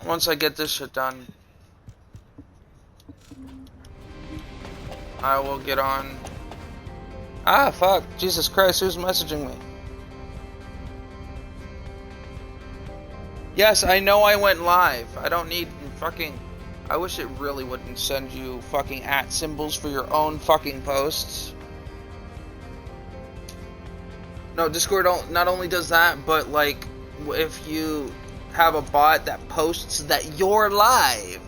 Once I get this shit done, I will get on. Ah, fuck. Jesus Christ, who's messaging me? Yes, I know I went live. I don't need fucking... I wish it really wouldn't send you fucking @ symbols for your own fucking posts. No, Discord not only does that, but like, if you have a bot that posts that you're live,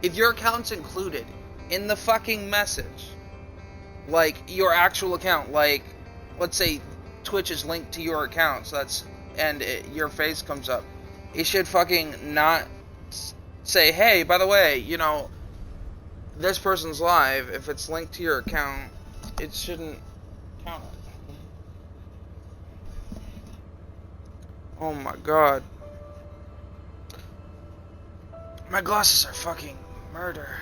if your account's included in the fucking message, like your actual account, like let's say Twitch is linked to your account, so that's, and your face comes up, it should fucking not say, hey, by the way, you know, this person's live. If it's linked to your account, it shouldn't count it. Oh my god. My glasses are fucking murder.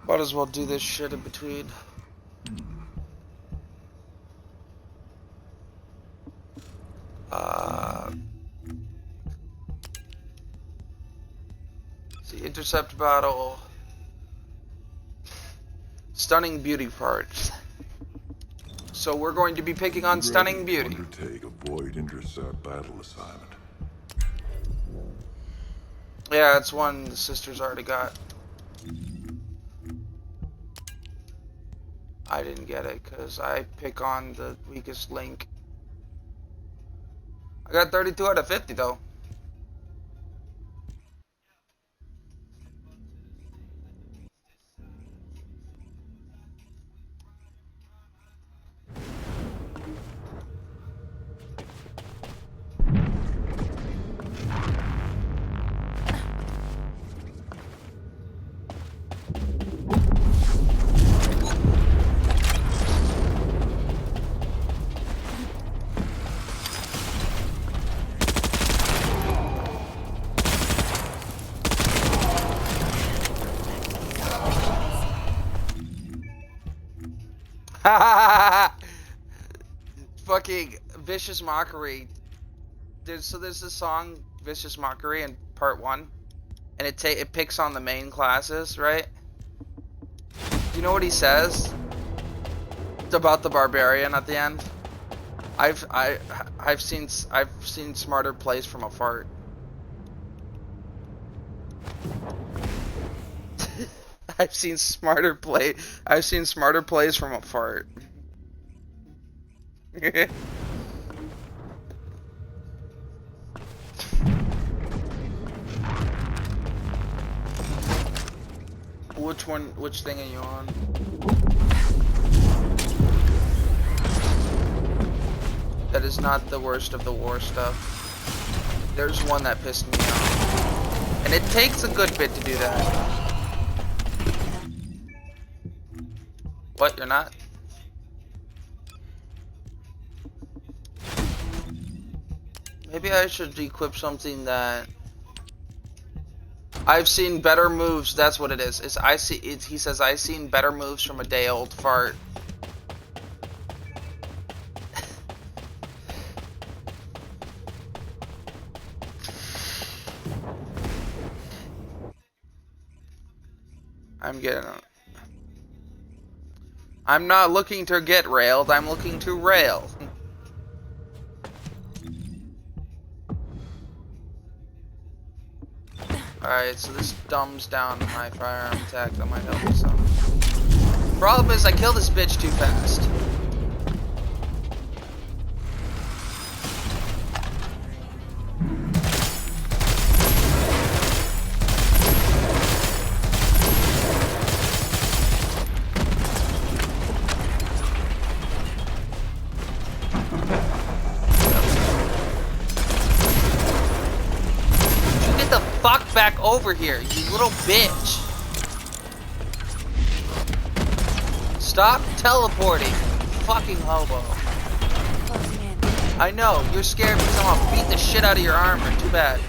Might as well do this shit in between. See, intercept battle. Stunning beauty parts. So we're going to be picking on stunning beauty. Undertake a void intercept battle assignment. Yeah, it's one the sisters already got. I didn't get it because I pick on the weakest link. I got 32 out of 50 though. Fucking Vicious Mockery. There's this song, Vicious Mockery, in part 1, and it picks on the main classes, right? You know what he says? It's about the barbarian at the end. I've seen smarter plays from a fart. I've seen smarter plays from a fart. Which thing are you on? That is not the worst of the war stuff. There's one that pissed me off. And it takes a good bit to do that. What, you're not? Maybe I should equip something that I've seen better moves. That's what it is. He says I've seen better moves from a day old fart. I'm not looking to get railed, I'm looking to rail. Alright, so this dumbs down my firearm attack. That might help me some. Problem is, I kill this bitch too fast. Get the fuck back over here, you little bitch. Stop teleporting, fucking hobo. I know, you're scared because I'm gonna beat the shit out of your armor. Too bad.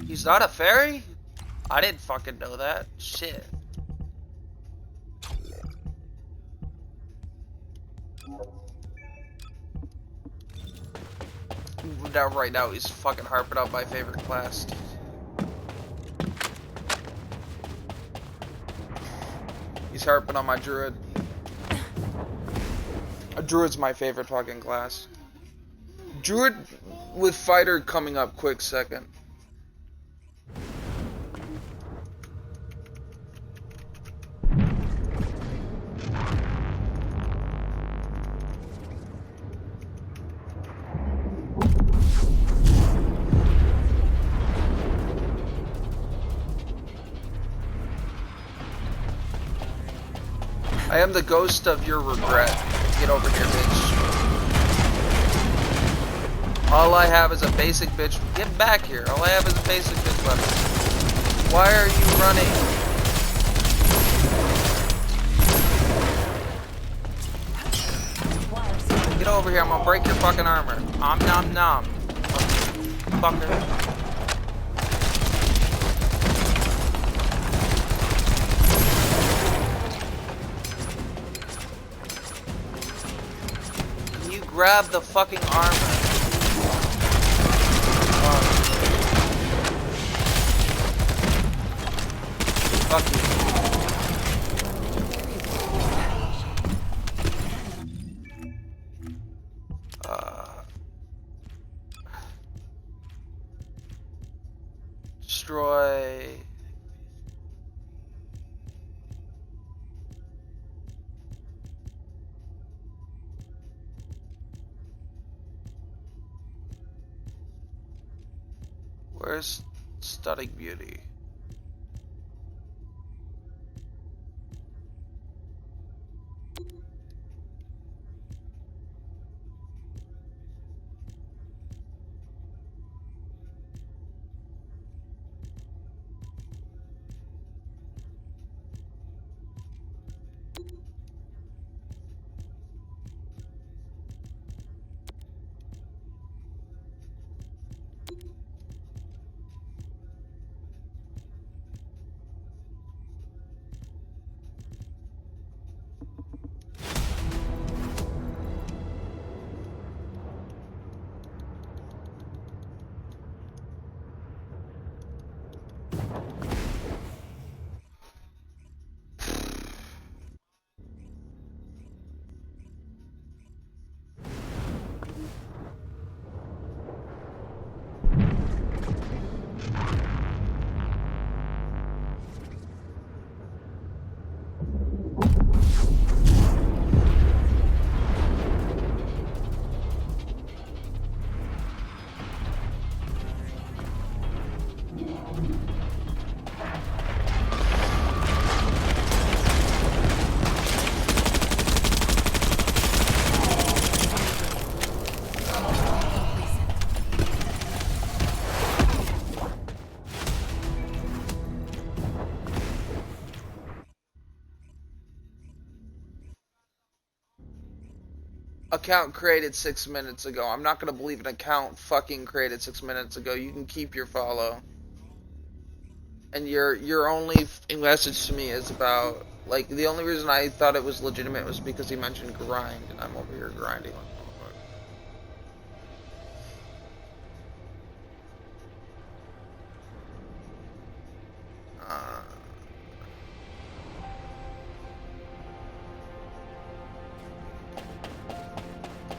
He's not a fairy? I didn't fucking know that. Shit. Now, right now, he's fucking harping out my favorite class. He's harping on my druid. A druid's my favorite fucking class. Druid with fighter coming up quick second. I am the ghost of your regret. Get over here, bitch. All I have is a basic bitch. Get back here. All I have is a basic bitch weapon. Why are you running? Get over here. I'm gonna break your fucking armor. Nom nom. Fucker. Grab the fucking armor. Fuck you. Destroy. Where's Stunning Beauty? Account created 6 minutes ago. I'm not gonna believe an account fucking created 6 minutes ago. You can keep your follow. And your only message to me is about, like, the only reason I thought it was legitimate was because he mentioned grind, and I'm over here grinding.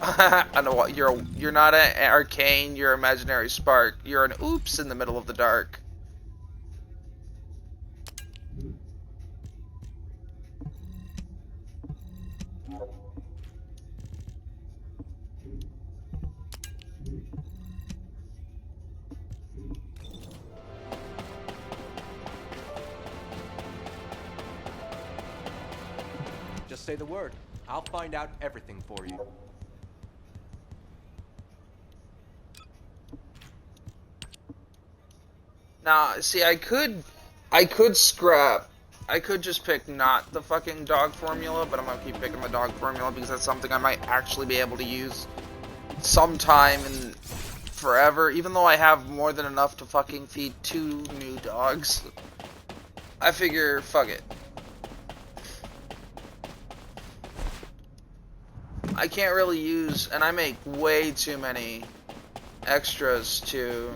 I know what you're not an arcane, you're imaginary spark. You're an oops in the middle of the dark. Just say the word. I'll find out everything for you. Now, see, I could scrap. I could just pick not the fucking dog formula, but I'm gonna keep picking the dog formula because that's something I might actually be able to use sometime in forever, even though I have more than enough to fucking feed 2 new dogs. I figure, fuck it. I can't really use, and I make way too many extras to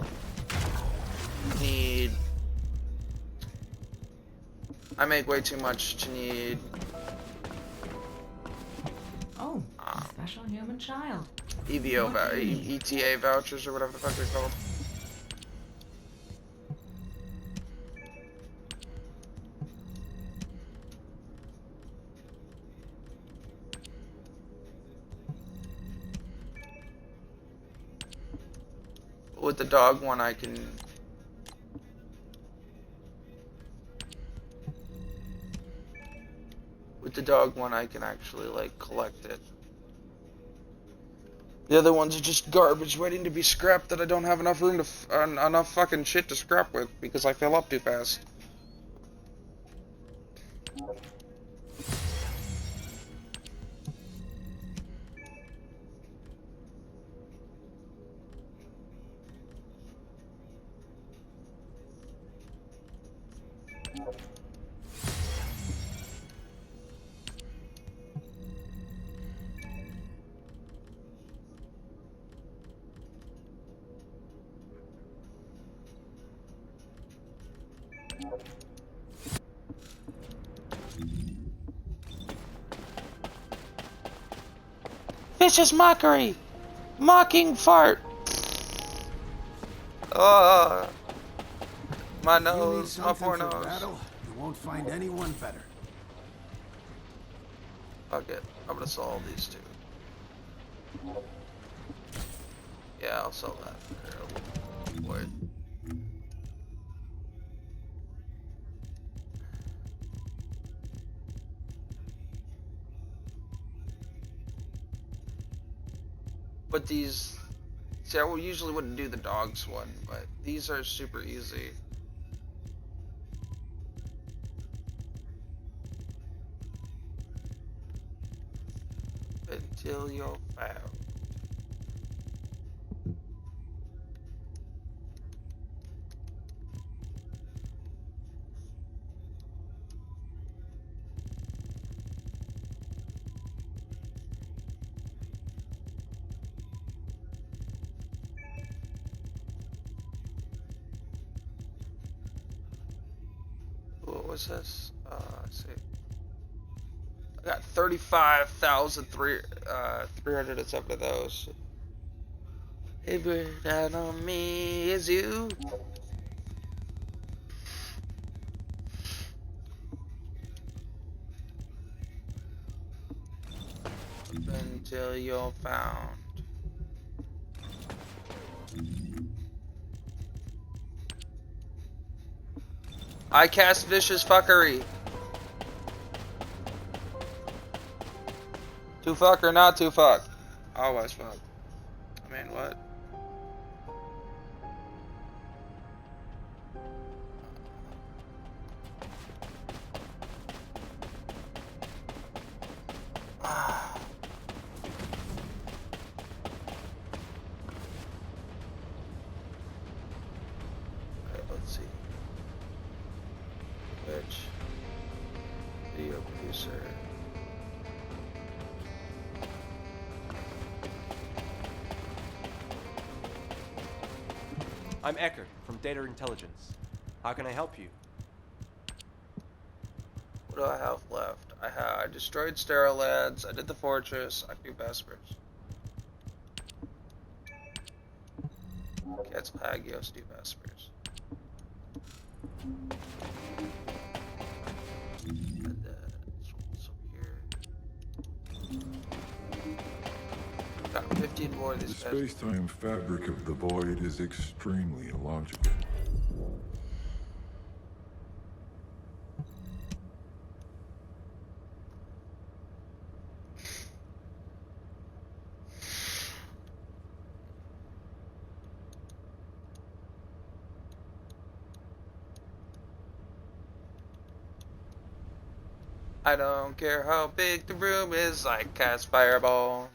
need. I make way too much to need. Oh, a special human child. ETA vouchers or whatever the fuck they're called. With the dog one, I can. With the dog one, I can actually like collect it. The other ones are just garbage waiting to be scrapped that I don't have enough room to enough fucking shit to scrap with because I fill up too fast. Vicious mockery! Mocking fart! My nose, my poor nose. Battle, you won't find anyone better. Fuck it, I'm gonna sell these 2. Yeah, I'll sell that. Boy. But these, see, I usually wouldn't do the dogs one, but these are super easy. Until you're found. What was this? Let's see. I got 35,307 of those. Hey, bird, down on me is you. Until you're found. I cast vicious fuckery. To fuck or not to fuck? Always fuck. I mean, what? Alright, let's see. Which video producer? I'm Eckert from Data Intelligence. How can I help you? What do I have left? I destroyed Sterilabs, I did the fortress, I do Vespers. Cats Pagios do Vespers. And this one's over here. Got 15 more of The these guys. space-time fabric of the void is extremely illogical. I don't care how big the room is, I cast fireball.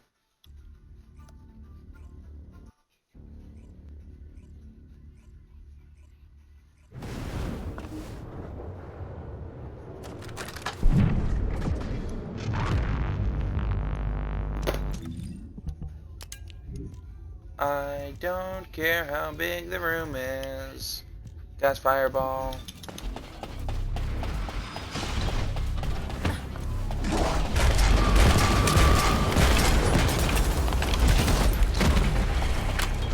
I don't care how big the room is. Cast fireball.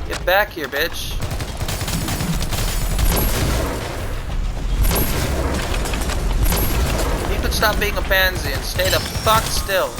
Get back here, bitch. You could stop being a pansy and stay the fuck still.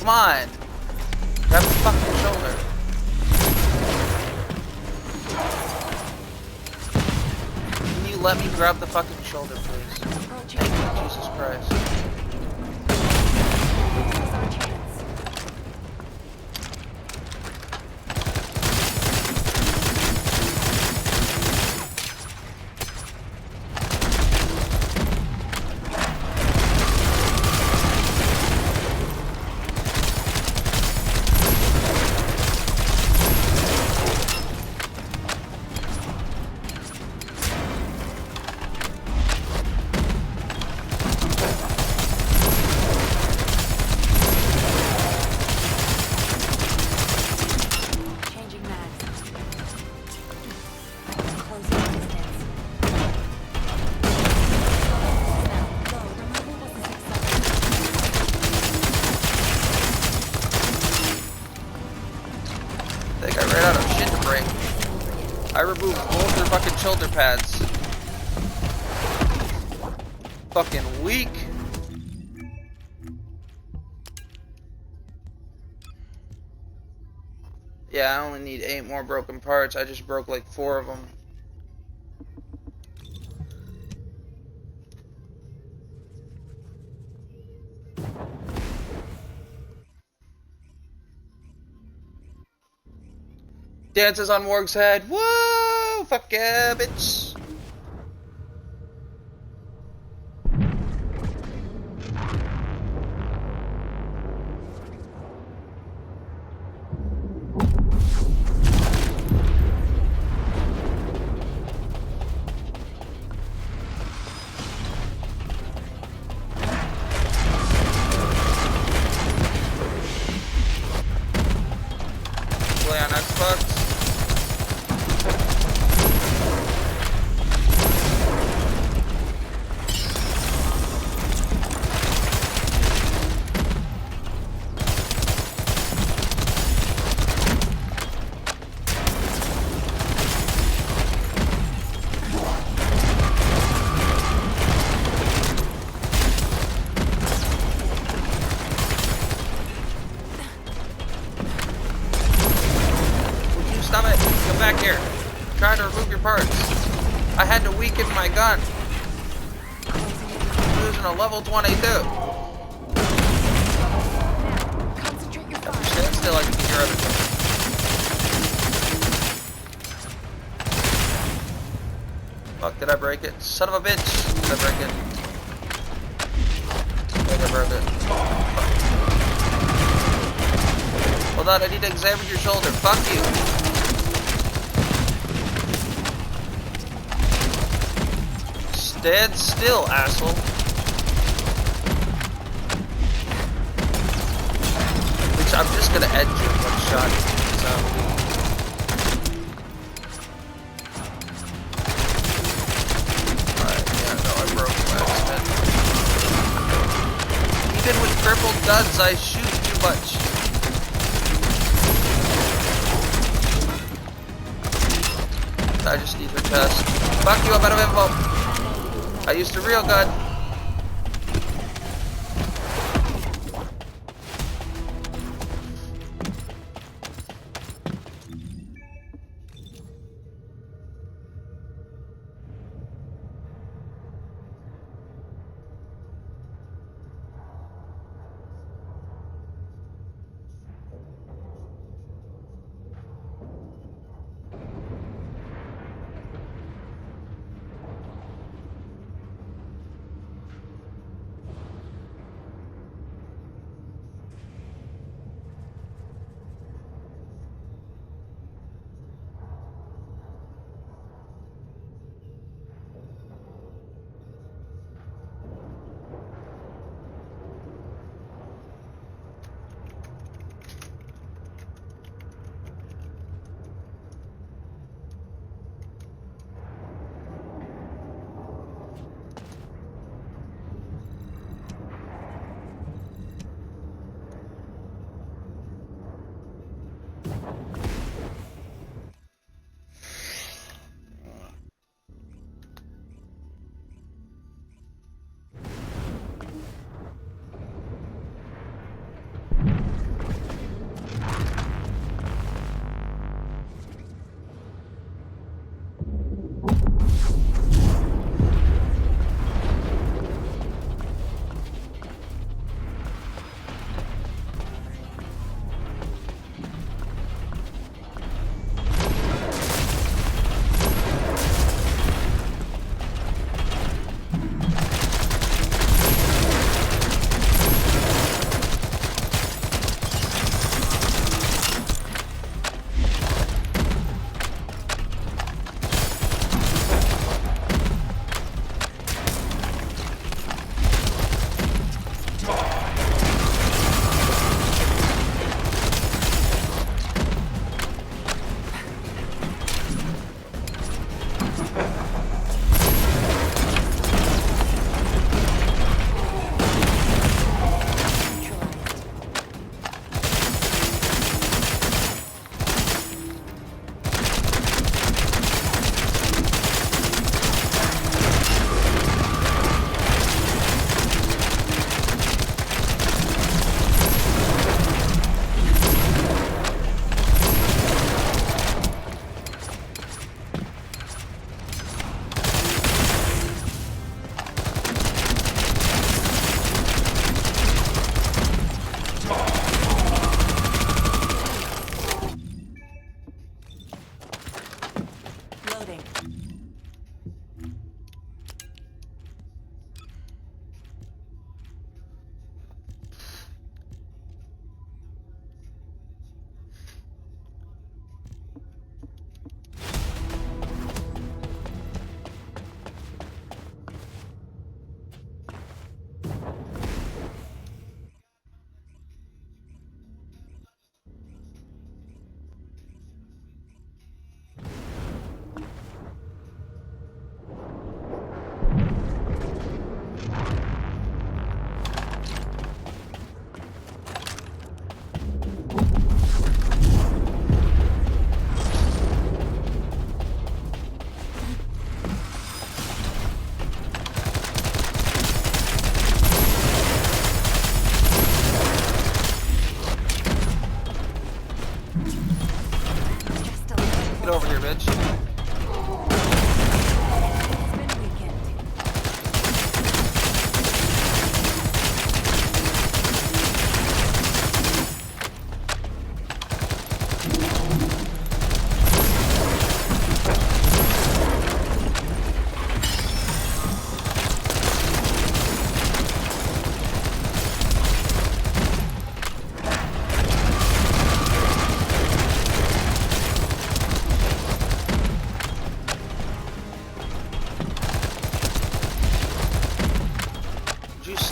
Come on! Grab the fucking shoulder. Can you let me grab the fucking shoulder, please? Thank you, Jesus Christ. I removed both their fucking shoulder pads. Fucking weak. Yeah, I only need 8 more broken parts. I just broke like 4 of them. Dances on Warg's head. Whoa! Fuck yeah, bitch! Play on Xbox. Stop it! Come back here. I'm trying to remove your parts. I had to weaken my gun. I'm using a level 22. Concentrate your If you stand still, I can get your other thing. Fuck, did I break it? Son of a bitch! Did I break it? I think I broke it. Fuck. Hold on, I need to examine your shoulder. Fuck you! Stand still, asshole. Which I'm just gonna end you in one shot. So. Alright, yeah, no, I broke by accident. Even with crippled guns, I shoot too much. I just need her chest. Fuck you, I'm out of ammo. I used a real gun.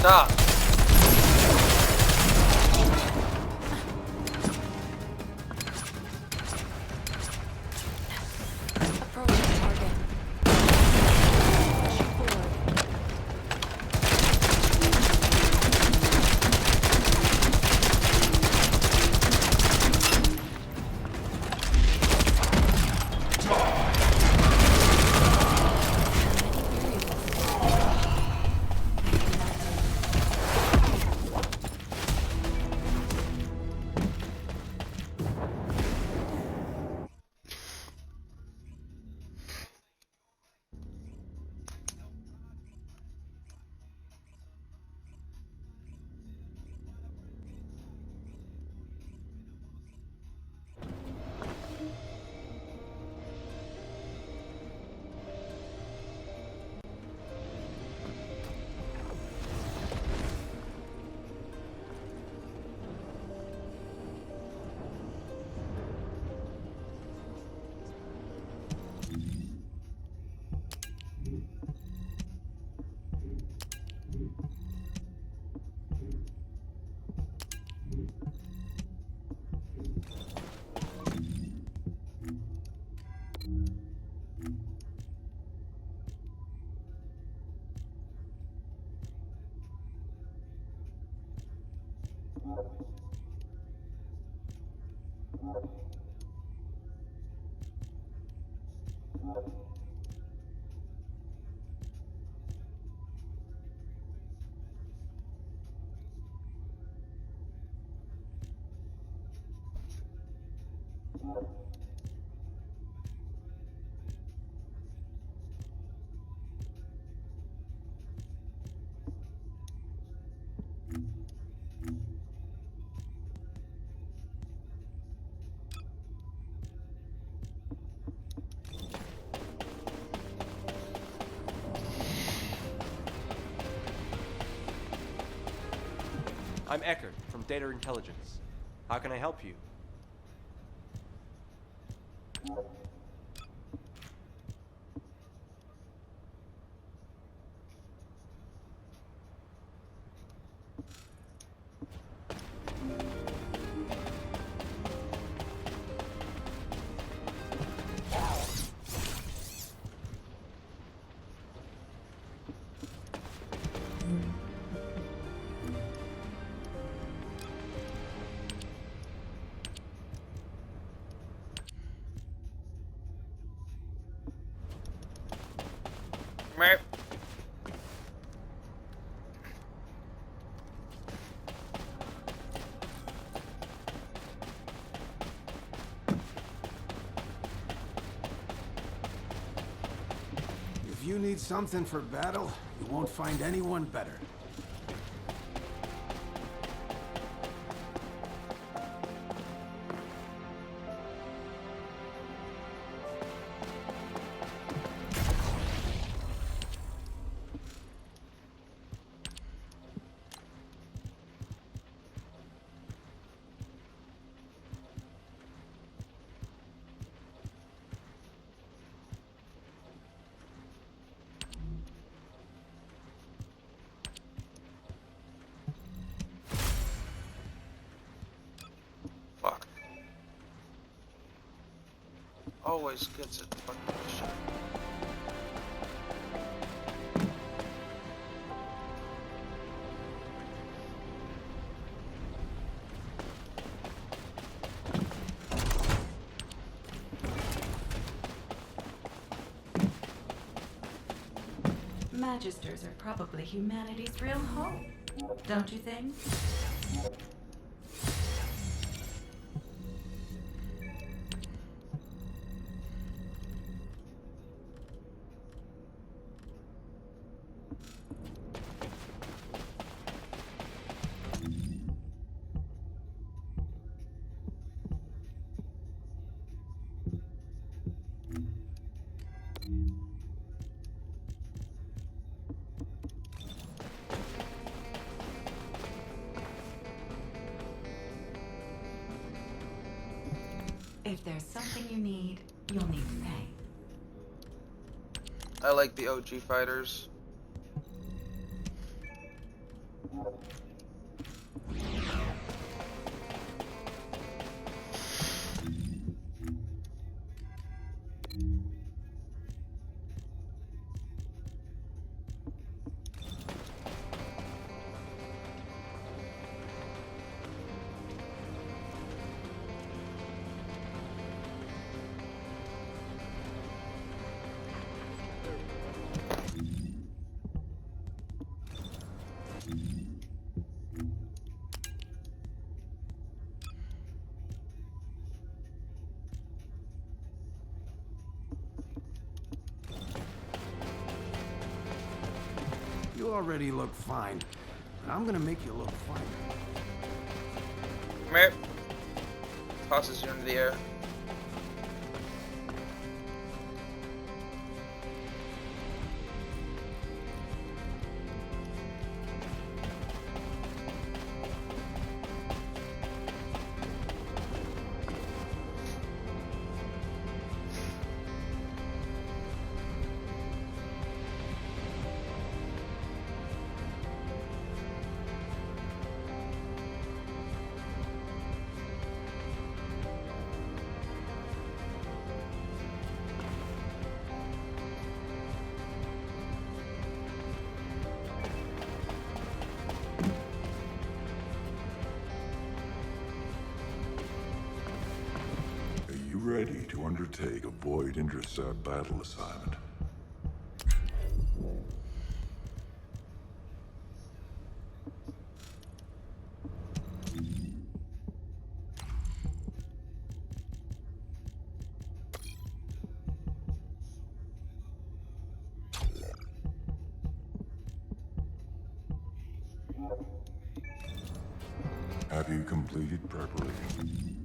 Stop. Approaching target. Pushing forward. I'm Eckert from Data Intelligence. How can I help you? Merp. If you need something for battle, you won't find anyone better. Fuck. Always gets it fucking shit. Magisters are probably humanity's real hope, don't you think? If there's something you need, you'll need to pay. I like the OG fighters. already look fine. But I'm gonna make you look fine. Come here. Tosses you into the air. Ready to undertake a void intercept battle assignment. Have you completed preparation?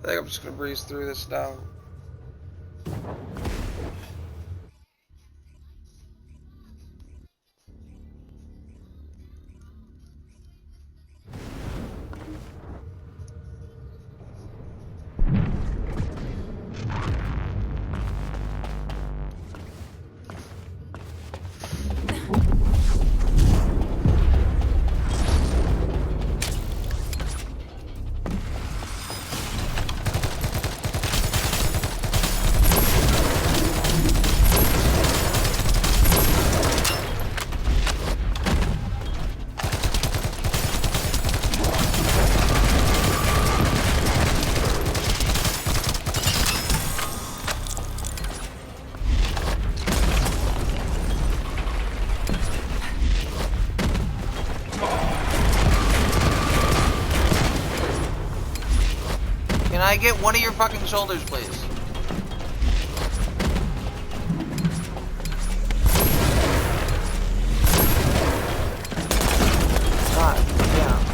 I think I'm just gonna breeze through this now. Can I get one of your fucking shoulders, please? God, yeah.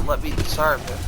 Let me disarm it.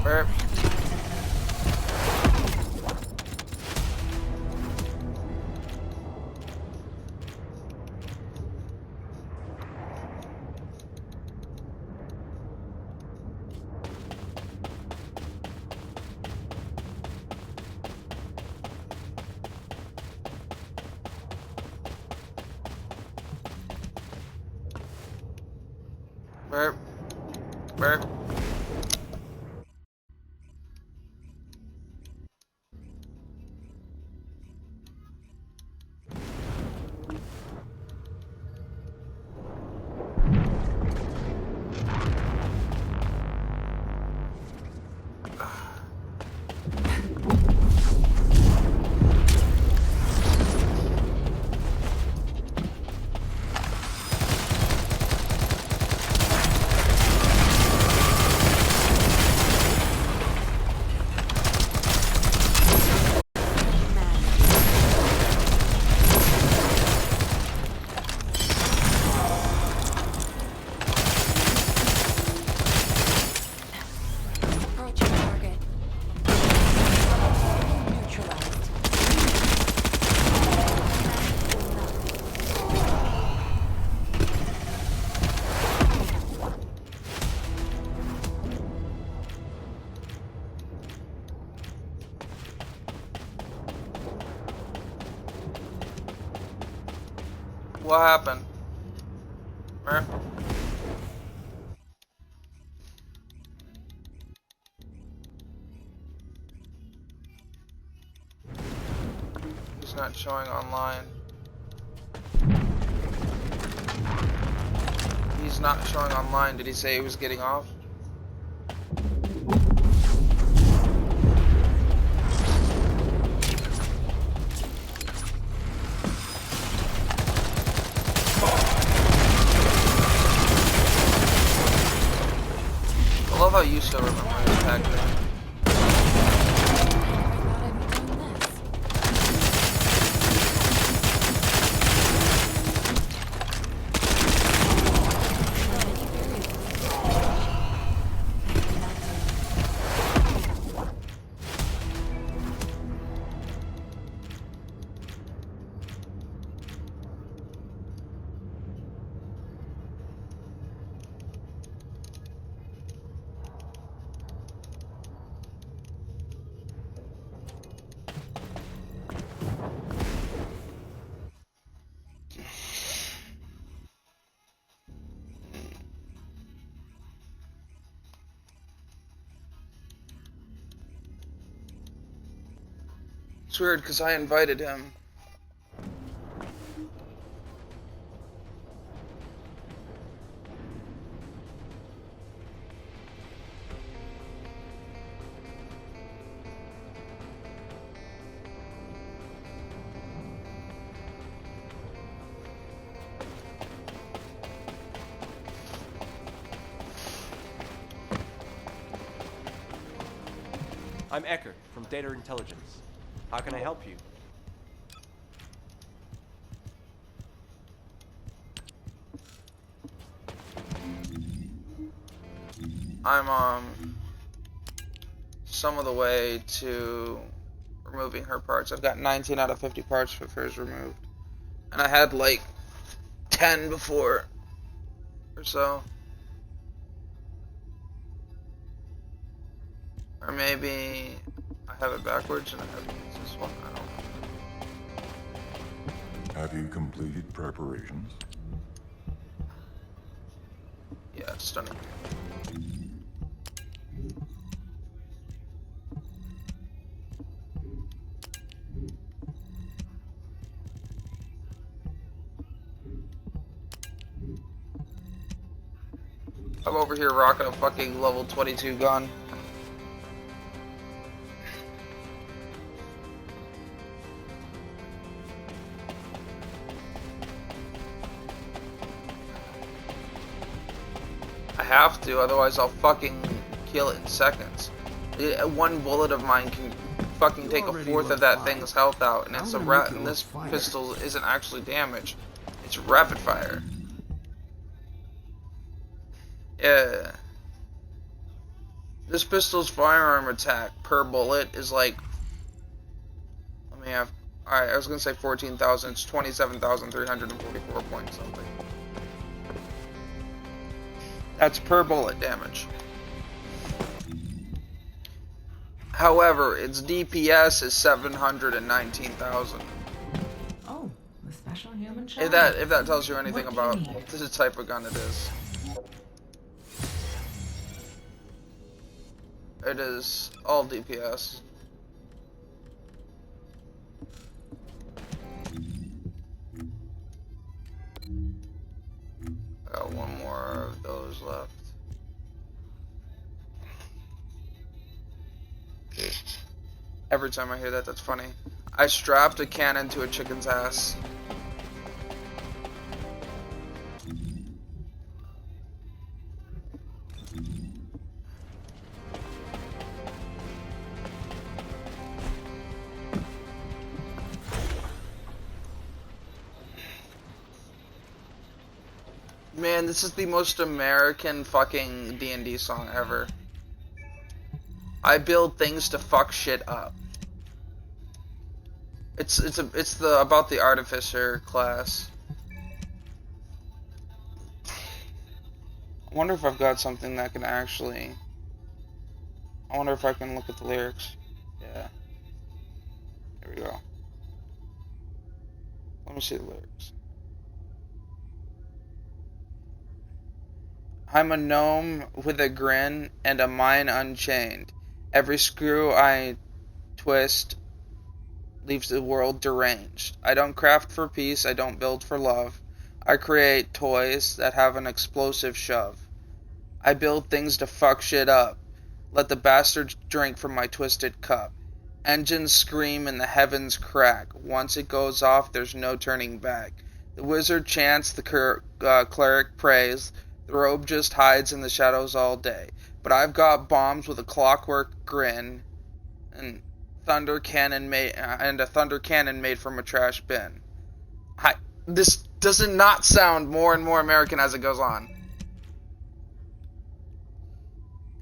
Burp. Burp. Burp. Approaching target. Neutralized. What happened? Burp. He's not showing online. He's not showing online. Did he say he was getting off? I love how you still remember his tactic. It's weird because I invited him. I'm Eckert from Data Intelligence. How can I help you? I'm some of the way to removing her parts. I've got 19 out of 50 parts with hers removed. And I had like 10 before or so. Or maybe I have it backwards and I have to use this one. I don't know. Have you completed preparations? Yeah, it's stunning. I'm over here rocking a fucking level 22 gun. I have to, otherwise I'll fucking kill it in seconds. One bullet of mine can fucking take a fourth of that thing's health out, and it's a rat. And this pistol isn't actually damage; it's rapid fire. Yeah. This pistol's firearm attack per bullet is like, let me have. Alright, I was gonna say 14,000. It's 27,344 point something. That's per bullet damage. However, its DPS is 719,000. Oh, the special human If child. that tells you anything What do about you need? the type of gun it is. It is all DPS. I got one more of those left. Every time I hear that, that's funny. I strapped a cannon to a chicken's ass. Man, this is the most American fucking D&D song ever. I build things to fuck shit up. It's the about the artificer class. I wonder if I've got something that can actually. I wonder if I can look at the lyrics. Yeah. Here we go. Let me see the lyrics. I'm a gnome with a grin and a mind unchained. Every screw I twist leaves the world deranged. I don't craft for peace, I don't build for love. I create toys that have an explosive shove. I build things to fuck shit up. Let the bastards drink from my twisted cup. Engines scream and the heavens crack. Once it goes off, there's no turning back. The wizard chants, the cleric prays. The robe just hides in the shadows all day. But I've got bombs with a clockwork grin, and a thunder cannon made from a trash bin. This does not sound more and more American as it goes on.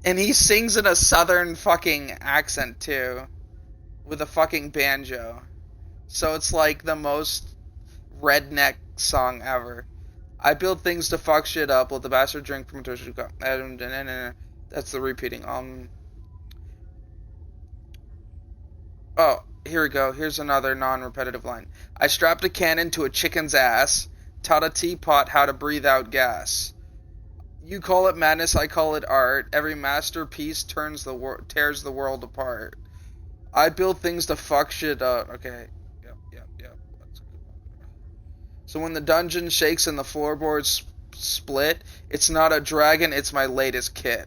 And he sings in a southern fucking accent too, with a fucking banjo. So it's like the most redneck song ever. I build things to fuck shit up. Let the bastard drink from a twisted cup. That's the repeating. Oh, here we go. Here's another non-repetitive line. I strapped a cannon to a chicken's ass. Taught a teapot how to breathe out gas. You call it madness, I call it art. Every masterpiece tears the world apart. I build things to fuck shit up. Okay. Yep. That's a good one. So when the dungeon shakes and the floorboards split, it's not a dragon, it's my latest kit.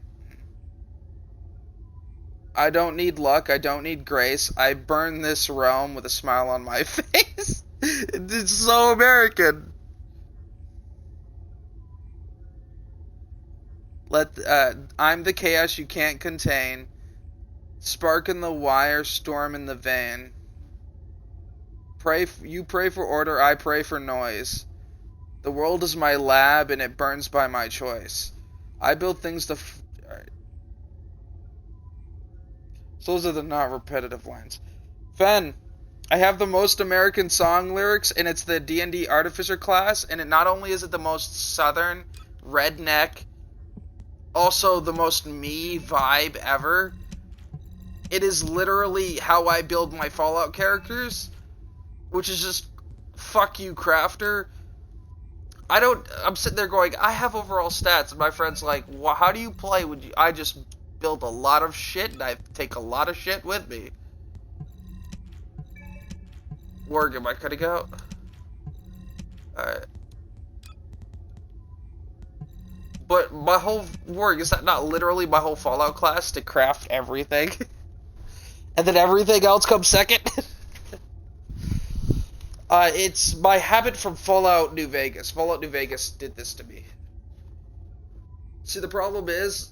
I don't need luck, I don't need grace. I burn this realm with a smile on my face. It's so American. I'm the chaos you can't contain. Spark in the wire, storm in the vein. You pray for order, I pray for noise. The world is my lab and it burns by my choice. I build things to... Alright. So those are the not repetitive lines. Fen, I have the most American song lyrics, and it's the D&D Artificer class, and it not only is it the most southern, redneck, also the most me vibe ever, it is literally how I build my Fallout characters, which is just, fuck you, crafter. I'm sitting there going, I have overall stats, and my friend's like, well, how do you play? I just build a lot of shit, and I take a lot of shit with me. Warg, am I cutting out? Alright. But my whole Warg, is that not literally my whole Fallout class to craft everything? And then everything else comes second? It's my habit from Fallout New Vegas. Fallout New Vegas did this to me. See, the problem is,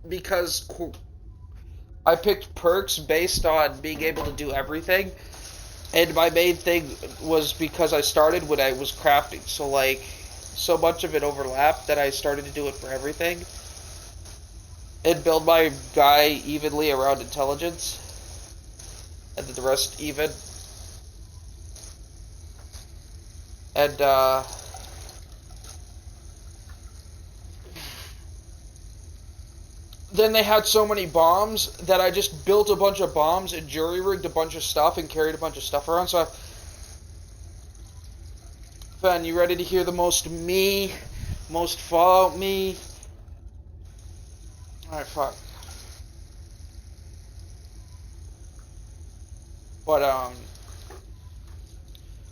because I picked perks based on being able to do everything, and my main thing was because I started when I was crafting, so like, so much of it overlapped that I started to do it for everything, and build my guy evenly around intelligence, and then the rest even. And, then they had so many bombs that I just built a bunch of bombs and jury-rigged a bunch of stuff and carried a bunch of stuff around, so Fen, you ready to hear the most Fallout me? Alright, fuck. But,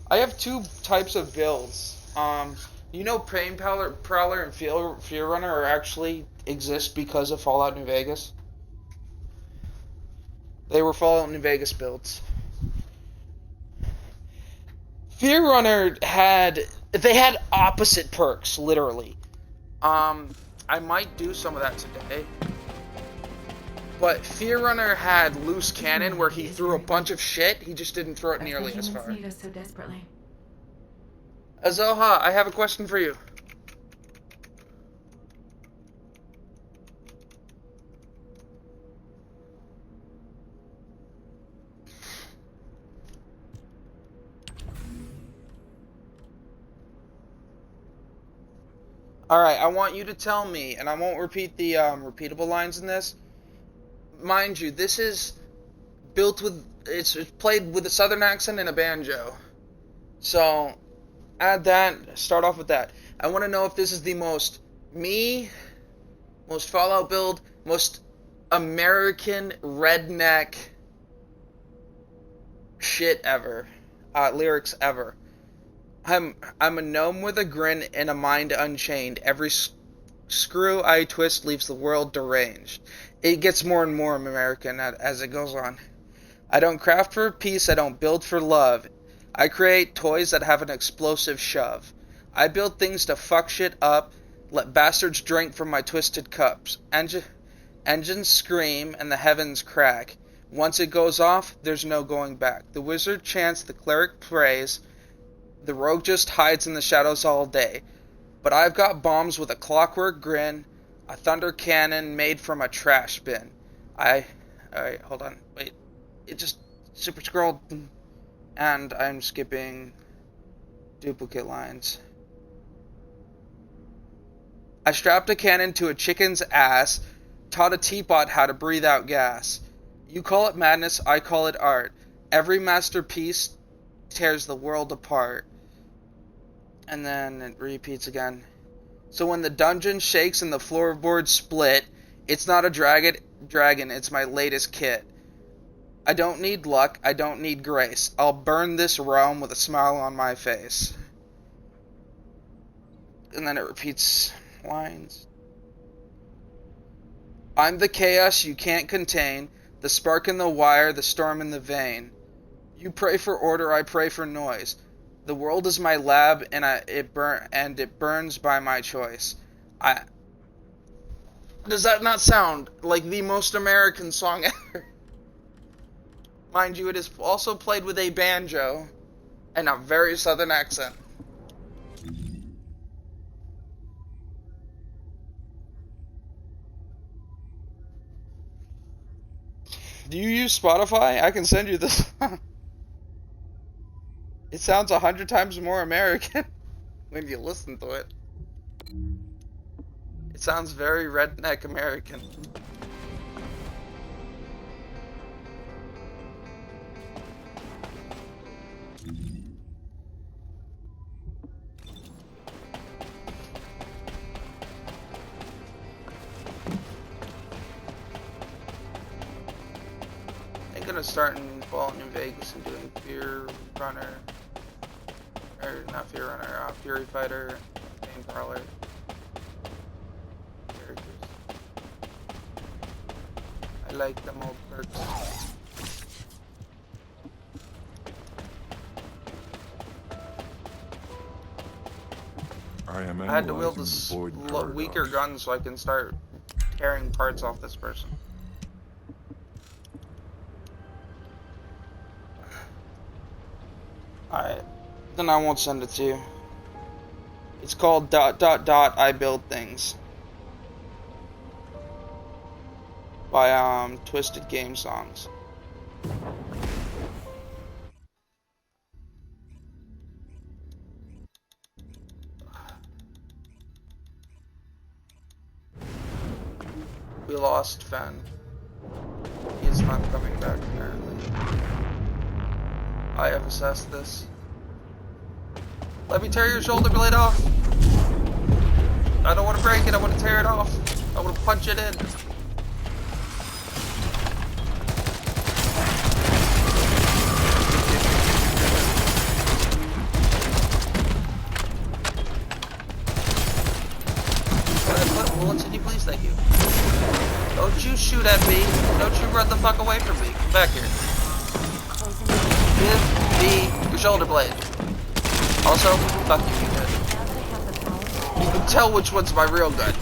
I have two types of builds. You know, Pain Prowler and Fear Runner are actually exist because of Fallout New Vegas. They were Fallout New Vegas builds. Fear Runner had opposite perks, literally. I might do some of that today. But Fear Runner had Loose Cannon, where he threw a bunch of shit. He just didn't throw it nearly as far. Need us so desperately. Azoha, I have a question for you. Alright, I want you to tell me, and I won't repeat the repeatable lines in this. Mind you, this is built with, it's played with a southern accent and a banjo. So, add that, start off with that. I want to know if this is the most Fallout build, most American redneck shit ever. Lyrics ever. I'm a gnome with a grin and a mind unchained. Every screw I twist leaves the world deranged. It gets more and more American as it goes on. I don't craft for peace, I don't build for love. I create toys that have an explosive shove. I build things to fuck shit up, let bastards drink from my twisted cups. Engines scream and the heavens crack. Once it goes off, there's no going back. The wizard chants, the cleric prays, the rogue just hides in the shadows all day. But I've got bombs with a clockwork grin, a thunder cannon made from a trash bin. Alright, hold on, wait. It just super scrolled, and I'm skipping duplicate lines. I strapped a cannon to a chicken's ass, taught a teapot how to breathe out gas. You call it madness, I call it art. Every masterpiece tears the world apart. And then it repeats again. So when the dungeon shakes and the floorboards split, it's not a dragon, it's my latest kit. I don't need luck, I don't need grace. I'll burn this realm with a smile on my face. And then it repeats lines. I'm the chaos you can't contain, the spark in the wire, the storm in the vein. You pray for order, I pray for noise. The world is my lab, and it burns by my choice. Does that not sound like the most American song ever? Mind you, it is also played with a banjo and a very southern accent. Do you use Spotify? I can send you this. It sounds 100 times more American when you listen to it. It sounds very redneck American. I'm gonna start falling in Vegas and doing Fear Runner. Or not Fear Runner, Fury Fighter, Game Parlor. Characters. I like them old perks. I had to wield this weaker gun so I can start tearing parts off this person. Alright. Then I won't send it to you. It's called ... I Build Things. By Twisted Game Songs. We lost Fen. He is not coming back apparently. I have assessed this. Let me tear your shoulder blade off. I don't want to break it, I want to tear it off. I want to punch it in. Can I put bullets in you, please? Thank you. Don't you shoot at me. Don't you run the fuck away from me. Come back here. Give me your shoulder blade. Also, fuck you, you good. You can tell which one's my real gun.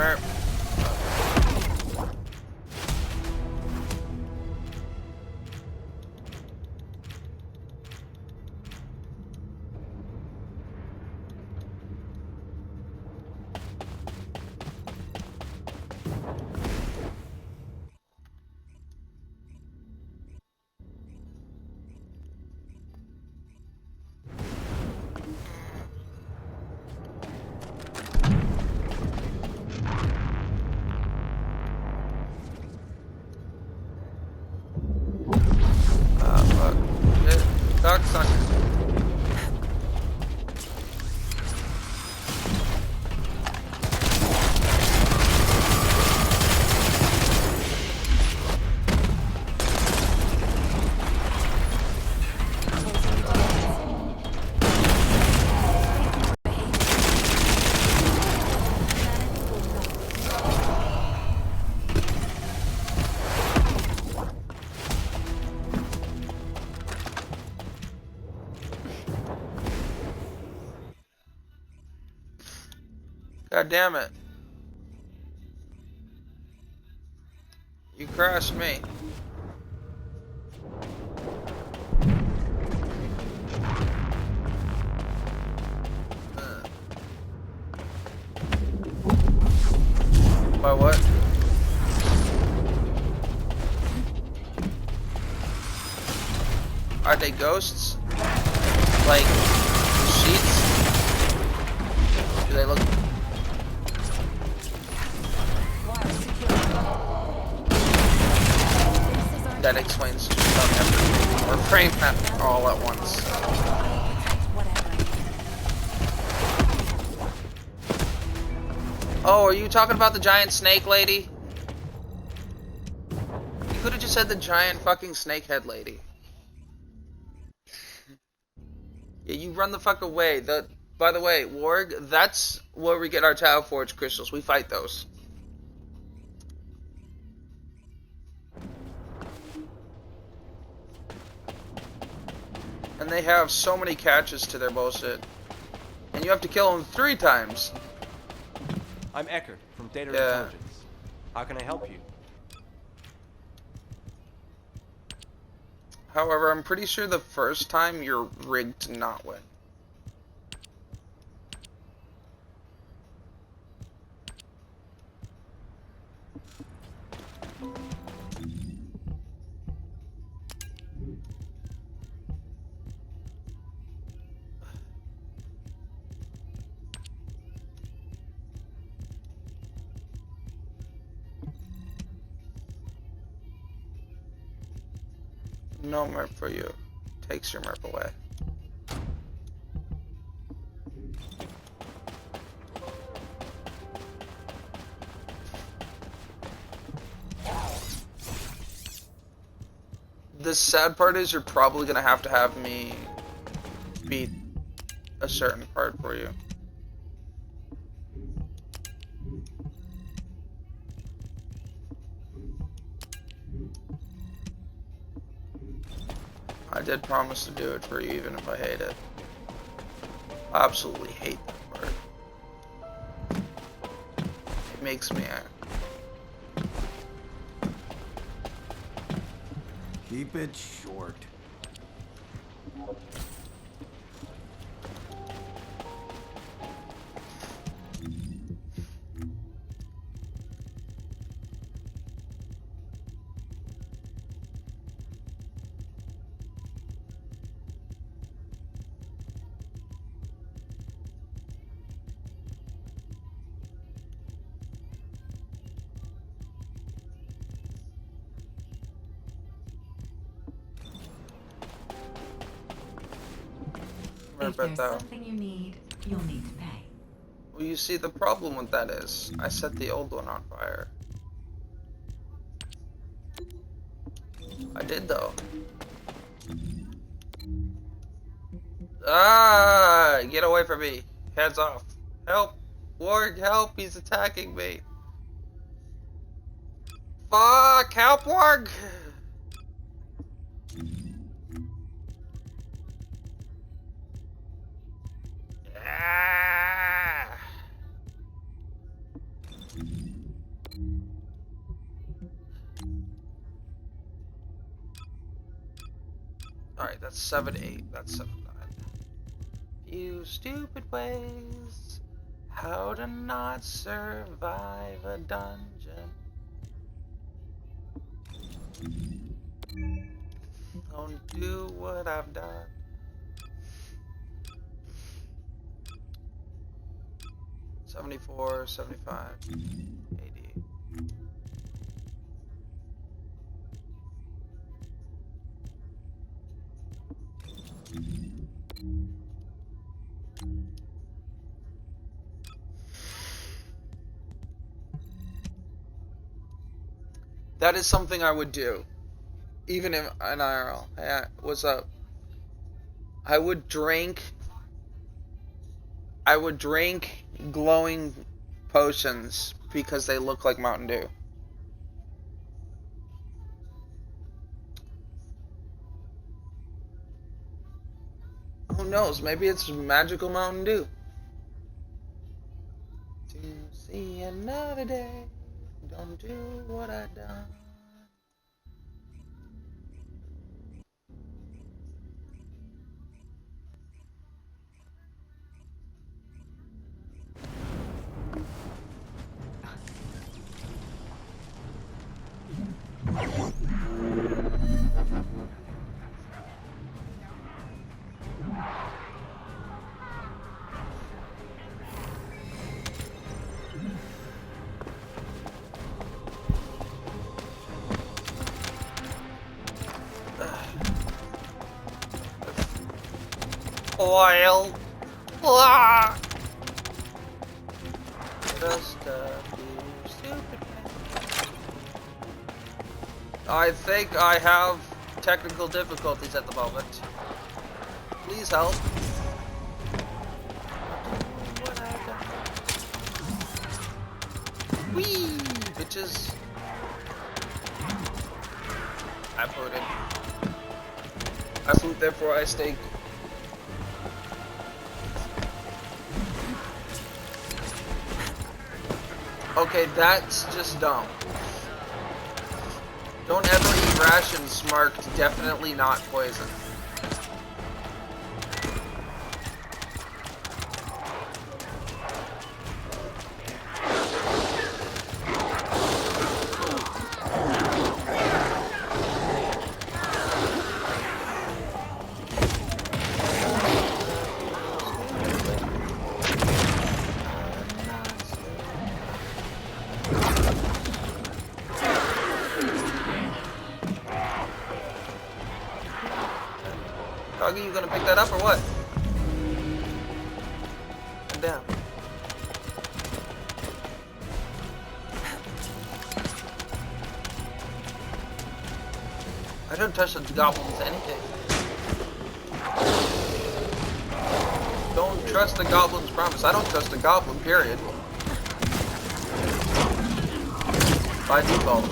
Merp. Fuck. Duck sucker. God damn it. You crashed me. By what? Are they ghosts? Like sheets? Do they look? That explains everything. Or frame that all at once. Oh, are you talking about the giant snake lady? You could have just said the giant fucking snakehead lady. Yeah, you run the fuck away. By the way, Warg, that's where we get our Tau Forge crystals. We fight those. And they have so many catches to their bullshit. And you have to kill them 3 times. I'm Eckert from Data Yeah. Intelligence. How can I help you? However, I'm pretty sure the first time you're rigged to not win. No merp for you. Takes your merp away. The sad part is you're probably gonna have to have me beat a certain part for you. I did promise to do it for you even if I hate it. I absolutely hate that part. It makes me Keep it short. If there's something you need, you'll need to pay. Well, you see, the problem with that is, I set the old one on fire. I did, though. Ah! Get away from me. Hands off. Help! Warg, help! He's attacking me. Fuck! Help, Warg! Ah! That's 7-8. That's 7-9. Few stupid ways how to not survive a dungeon. Don't do what I've done. $74, $75, $80. That is something I would do, even in IRL. Hey, what's up? I would drink glowing potions because they look like Mountain Dew. Who knows? Maybe it's magical Mountain Dew. To see another day, don't do what I done. Oil. Ah! Just a few stupid things. I think I have technical difficulties at the moment. Please help. Whee! Bitches. I put it. I flew, therefore I stay. Okay, that's just dumb. Don't ever eat rations marked definitely not poison. Doggy, you gonna pick that up or what? Damn. I don't touch the goblins anything. Don't trust the goblin's promise. I don't trust a goblin, period. By default.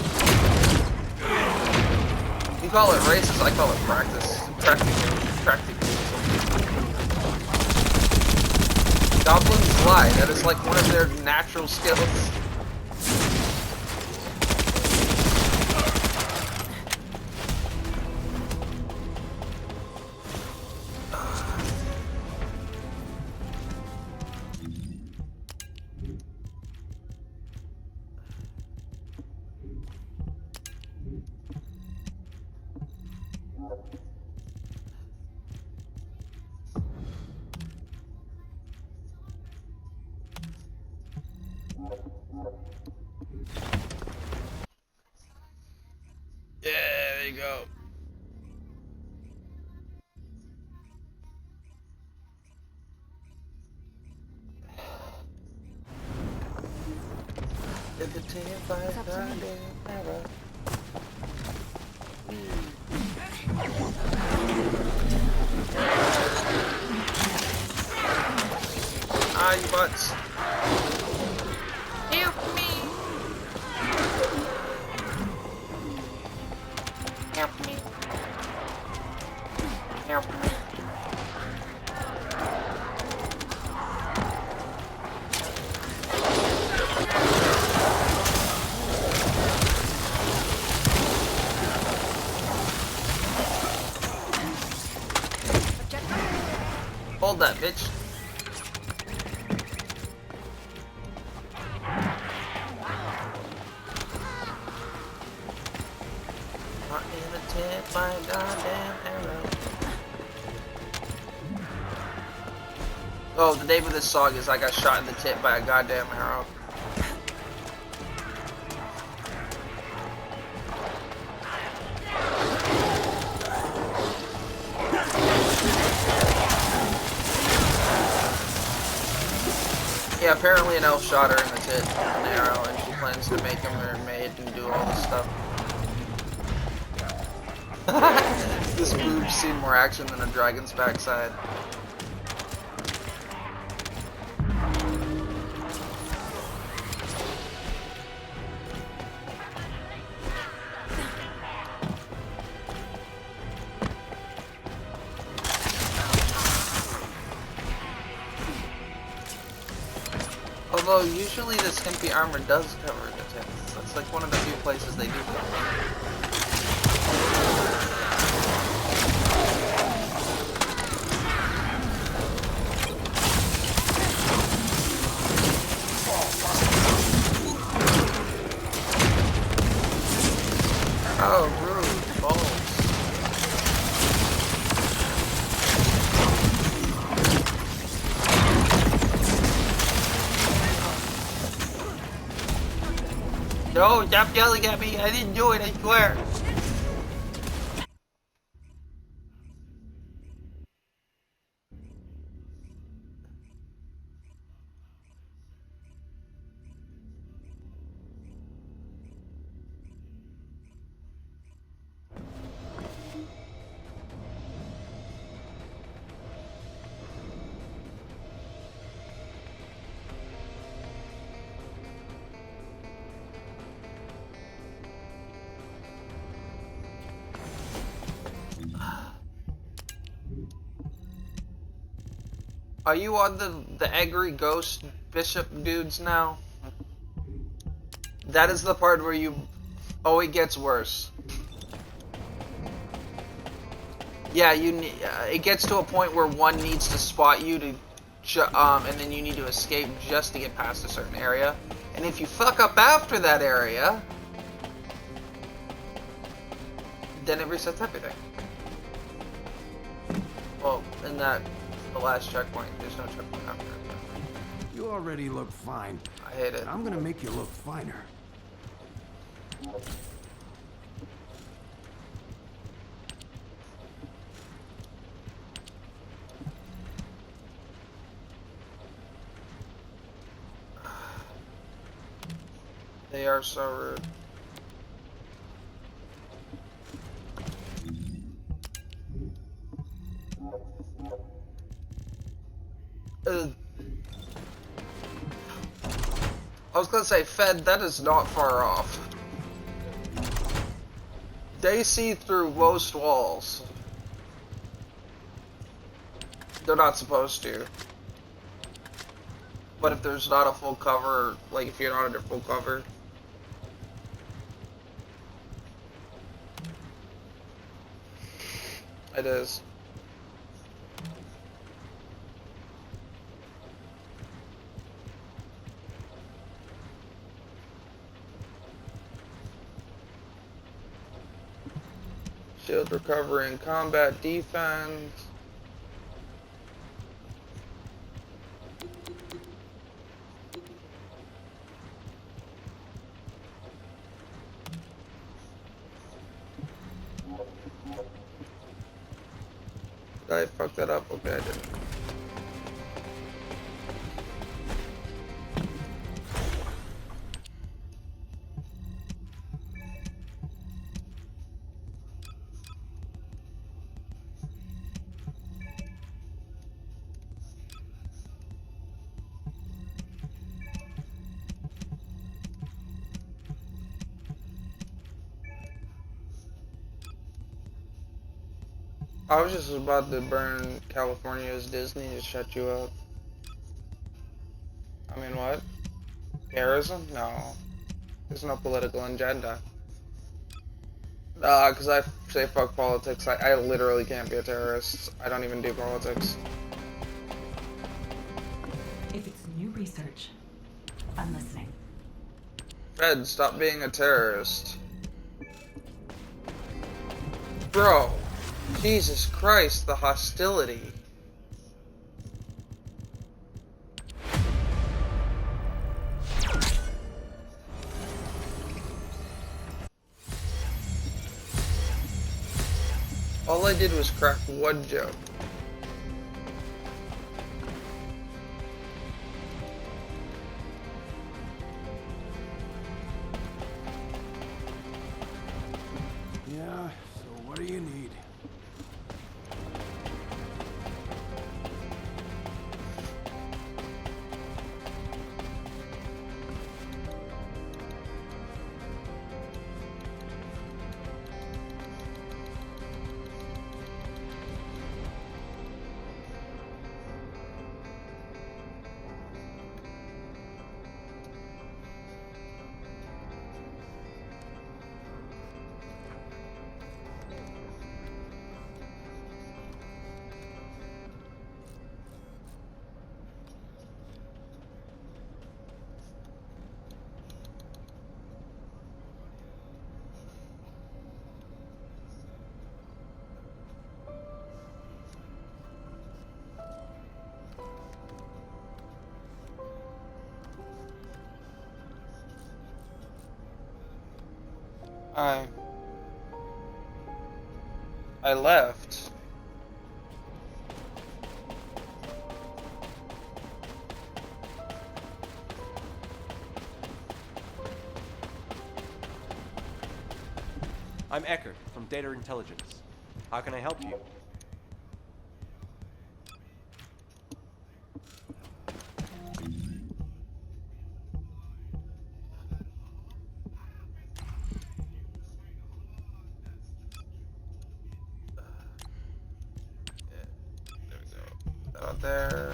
You call it racist, I call it practice. Practical. Goblins lie. That is like one of their natural skills. Yeah, there you go. Ah, you butts. Help me. Help me. Help me. that, bitch. Not in the tit by a goddamn arrow. Oh, the name of this song is I Got Shot in the Tit by a Goddamn Arrow. Yeah, apparently an elf shot her in the tit with an arrow, and she plans to make him her maid and do all this stuff. This boob's seen more action than a dragon's backside. Although usually the skimpy armor does cover the tits. That's like one of the few places they do cover. Oh, rude balls. No, stop yelling at me. I didn't do it, I swear. Are you on the angry ghost bishop dudes now? That is the part where you... Oh, it gets worse. Yeah, it gets to a point where one needs to spot you to... and then you need to escape just to get past a certain area. And if you fuck up after that area... then it resets everything. Well, in that... the last checkpoint. There's no checkpoint after it. You already look fine. I hate it. I'm gonna make you look finer. They are so rude. I was gonna say, Fed, that is not far off. They see through most walls. They're not supposed to. But if there's not a full cover, like if you're not under full cover. It is. Shield recovery and combat defense. Did I fuck that up? Okay, I didn't. I was just about to burn California's Disney to shut you up. I mean, what? Terrorism? No. There's no political agenda. Cause I say fuck politics. I literally can't be a terrorist. I don't even do politics. new research. I'm listening. Fed, stop being a terrorist. Bro, Jesus Christ, the hostility. All I did was crack one joke. Yeah, so what do you need? I left. I'm Eckert from Data Intelligence. How can I help you? There we go. That out there.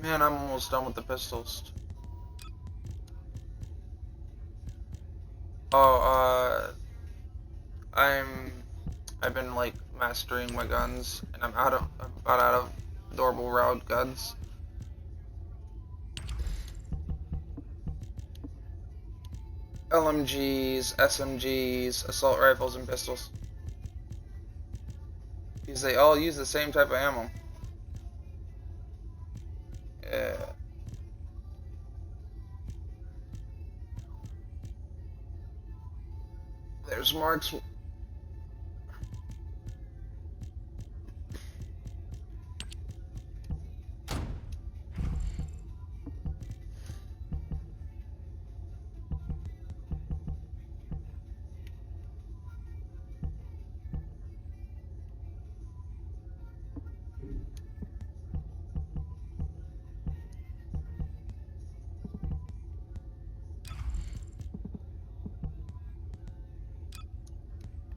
Man, I'm almost done with the pistols. Oh, I've been like mastering my guns, and I'm about out of durable round guns. LMGs, SMGs, assault rifles, and pistols. Because they all use the same type of ammo. Yeah. There's marks.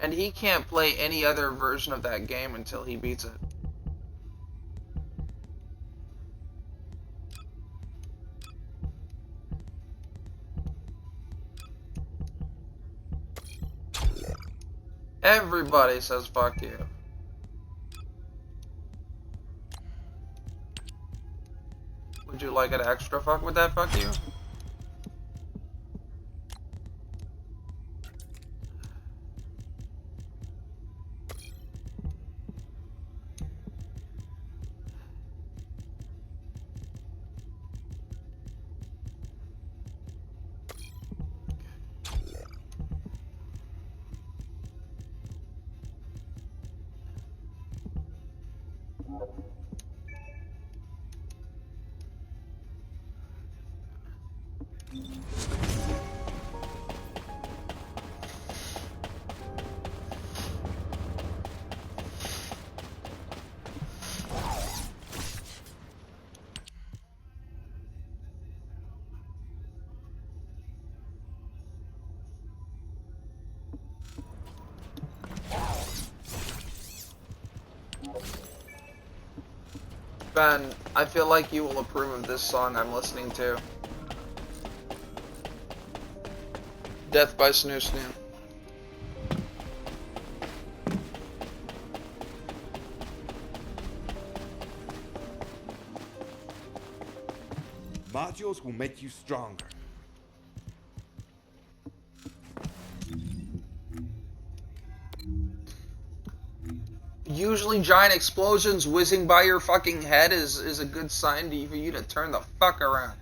And he can't play any other version of that game until he beats it. Everybody says fuck you. Would you like an extra fuck with that fuck you? Ben, I feel like you will approve of this song I'm listening to. Death by Snoo Snoo. Modules will make you stronger. Usually giant explosions whizzing by your fucking head is a good sign for you to turn the fuck around.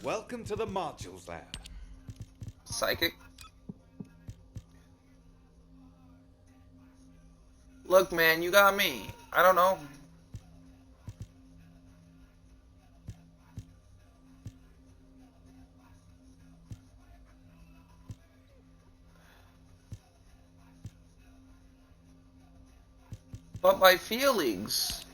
Welcome to the Modules Lab. Psychic? Look, man, you got me. I don't know. But my feelings.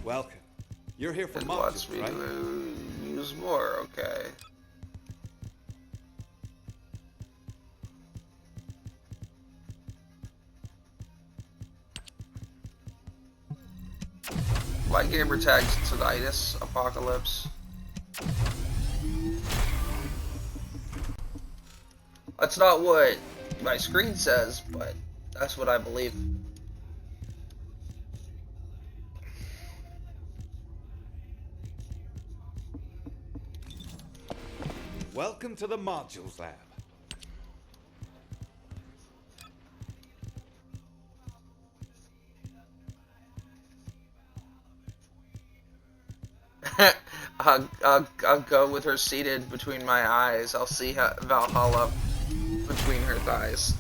Welcome. You're here for It wants modules, me right? to use more, okay. My gamer tag's Tinnitus Apocalypse. That's not what my screen says, but that's what I believe. Welcome to the Modules Lab. I'll go with her seated between my eyes. I'll see Valhalla between her thighs.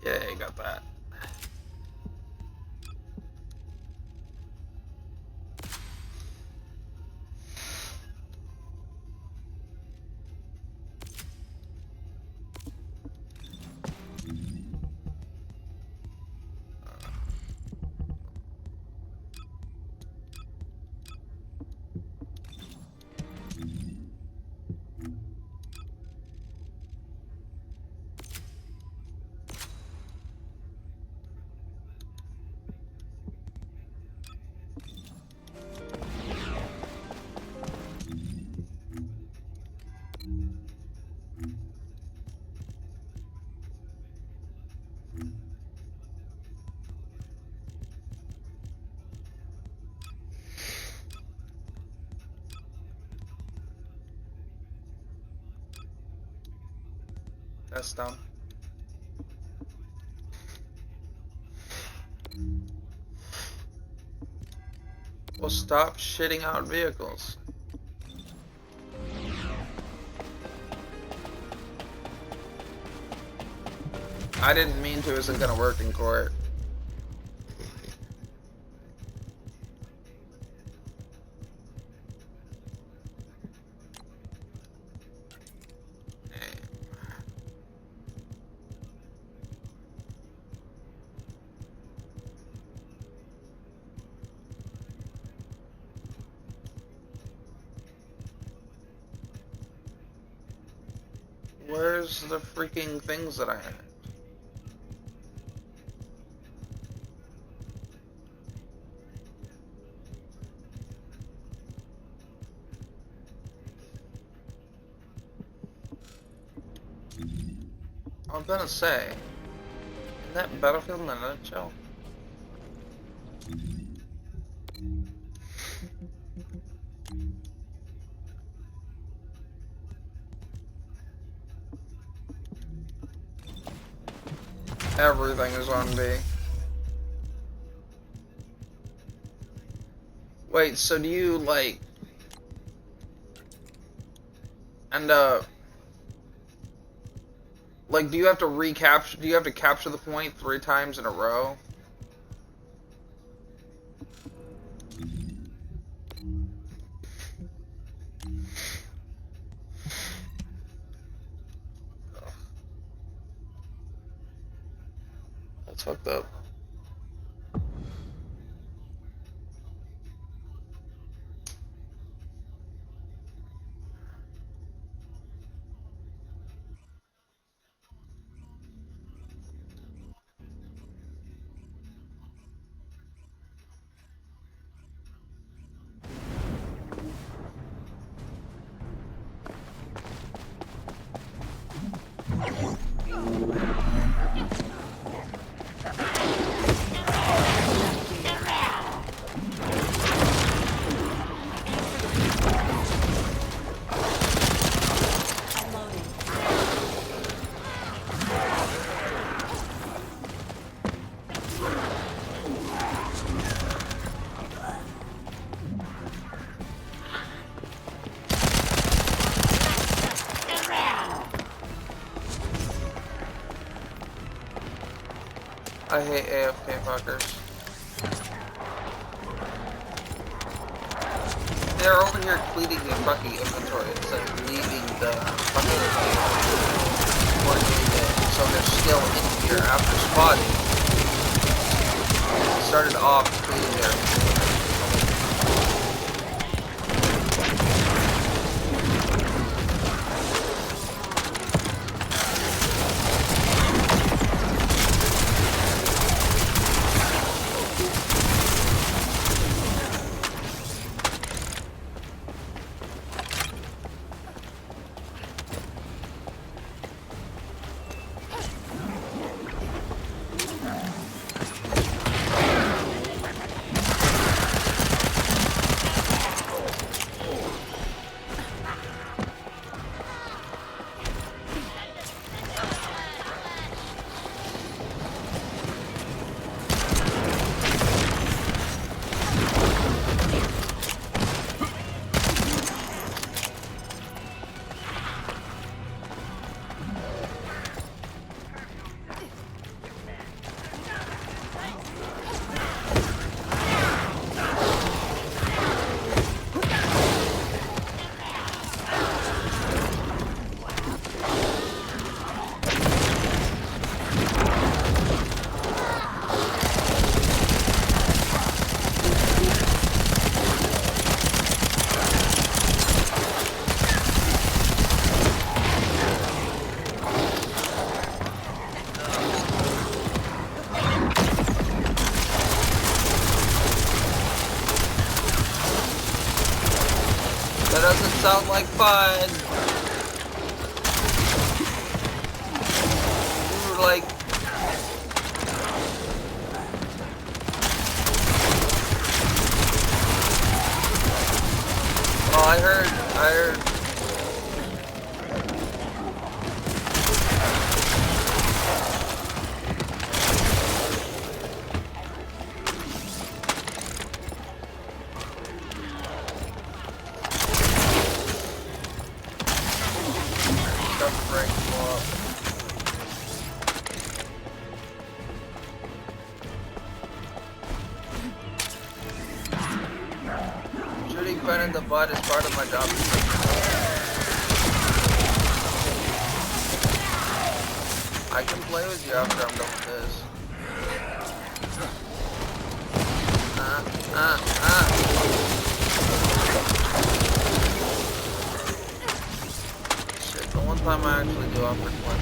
Yeah, you got that. That's dumb. Well, stop shitting out vehicles. I didn't mean to. Isn't gonna work in court. Where's the freaking things that I had? I was gonna say, isn't that Battlefield in a nutshell? Everything is on B. Wait, so do you like end up like do you have to recapture do you have to capture the point 3 times in a row? That's fucked up. I hate AFK fuckers. They're over here cleaning their fucking inventory instead of leaving the fucking where they did. So they're still in here after spotting. Started off cleaning their inventory. That doesn't sound like fun. We were like... Oh, I heard. Stuff breaks them up. the butt is part of my job. I can play with you after I'm done with this. Shit, the one time I actually do awkward play.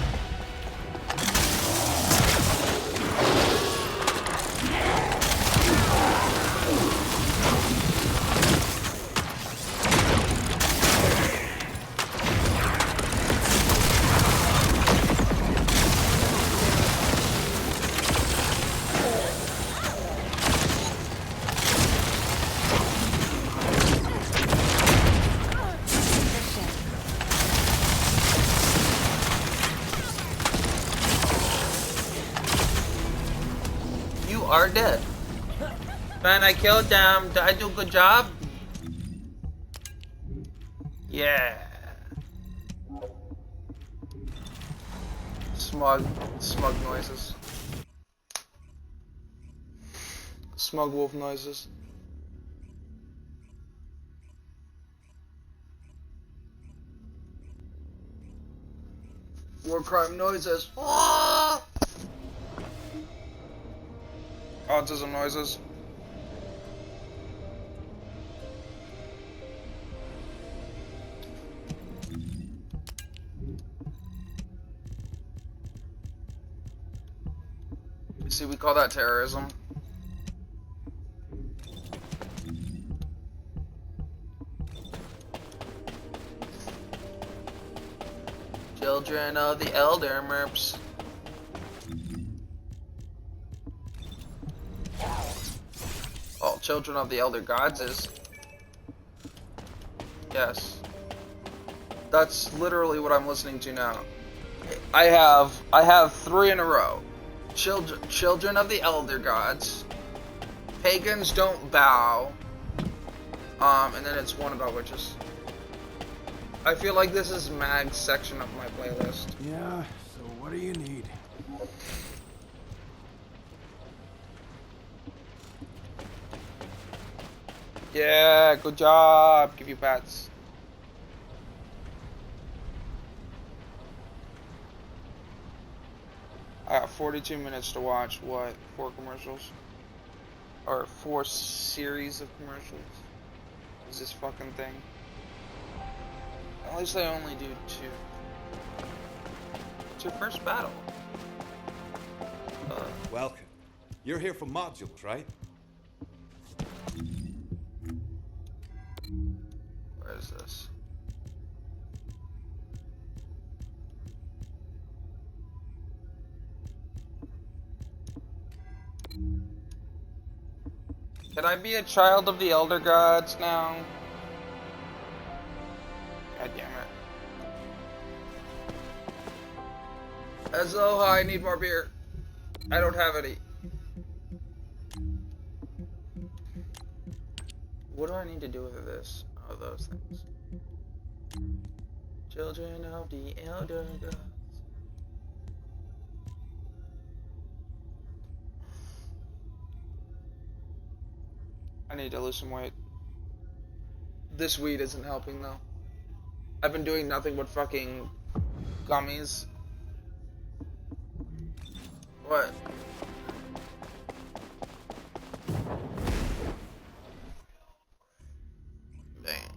Are dead. Man, I killed them. Did I do a good job? Yeah. Smug noises. Smug wolf noises. War crime noises. Ah! Autism noises. See, we call that terrorism. Children of the Elder Merps. Oh, Children of the Elder Gods is. Yes. That's literally what I'm listening to now. I have 3 in a row. Children of the Elder Gods. Pagans Don't Bow. And then it's one about witches. I feel like this is Mag's section of my playlist. Yeah, so what do you need? Yeah, good job. Give you pats. I got 42 minutes to watch, what, 4 commercials? Or 4 series of commercials? Is this fucking thing? At least I only do 2. It's your first battle. Welcome. You're here for modules, right? Where is this? Can I be a child of the Elder Gods now? God damn it. Azoha, I need more beer. I don't have any. What do I need to do with this? Oh, those things. Children of the Elder Gods. I need to lose some weight. This weed isn't helping though. I've been doing nothing but fucking gummies. What? Dang.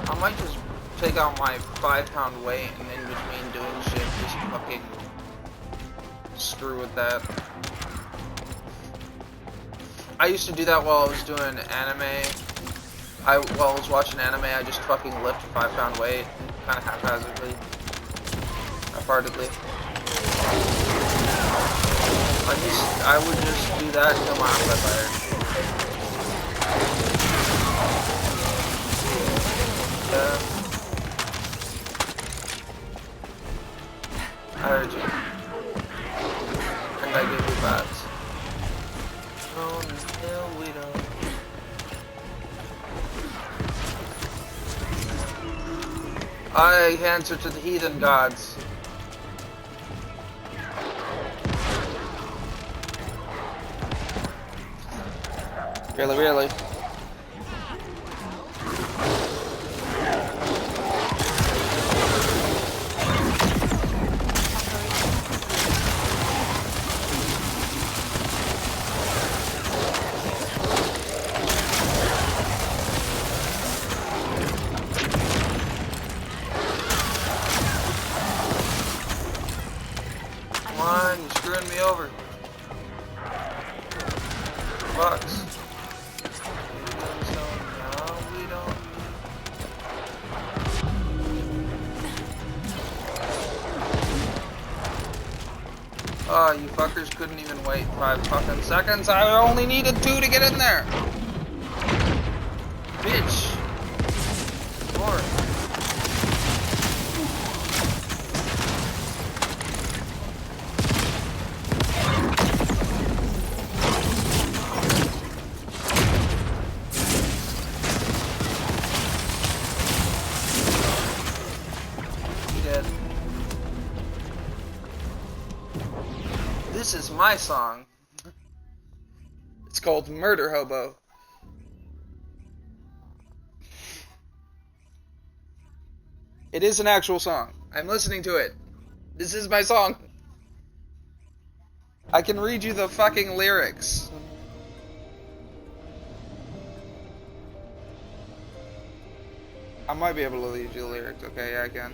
I might just take out my 5-pound weight and in between doing shit, just fucking screw with that. I used to do that while I was doing anime. While I was watching anime, I just fucking lift a 5-pound weight, kind of haphazardly, half-heartedly. I would just do that until my arms got tired. I heard you. I give you bats. On the hill we don't. I answer to the heathen gods. Really, really. Come on, you're screwing me over. Bucks. So now we don't. Oh, you fuckers couldn't even wait 5 fucking seconds. I only needed 2 to get in there. Bitch. Lord. He dead. This is my song. It's called Murder Hobo. It is an actual song. I'm listening to it. This is my song. I can read you the fucking lyrics. I might be able to read you the lyrics. Okay, yeah, I can.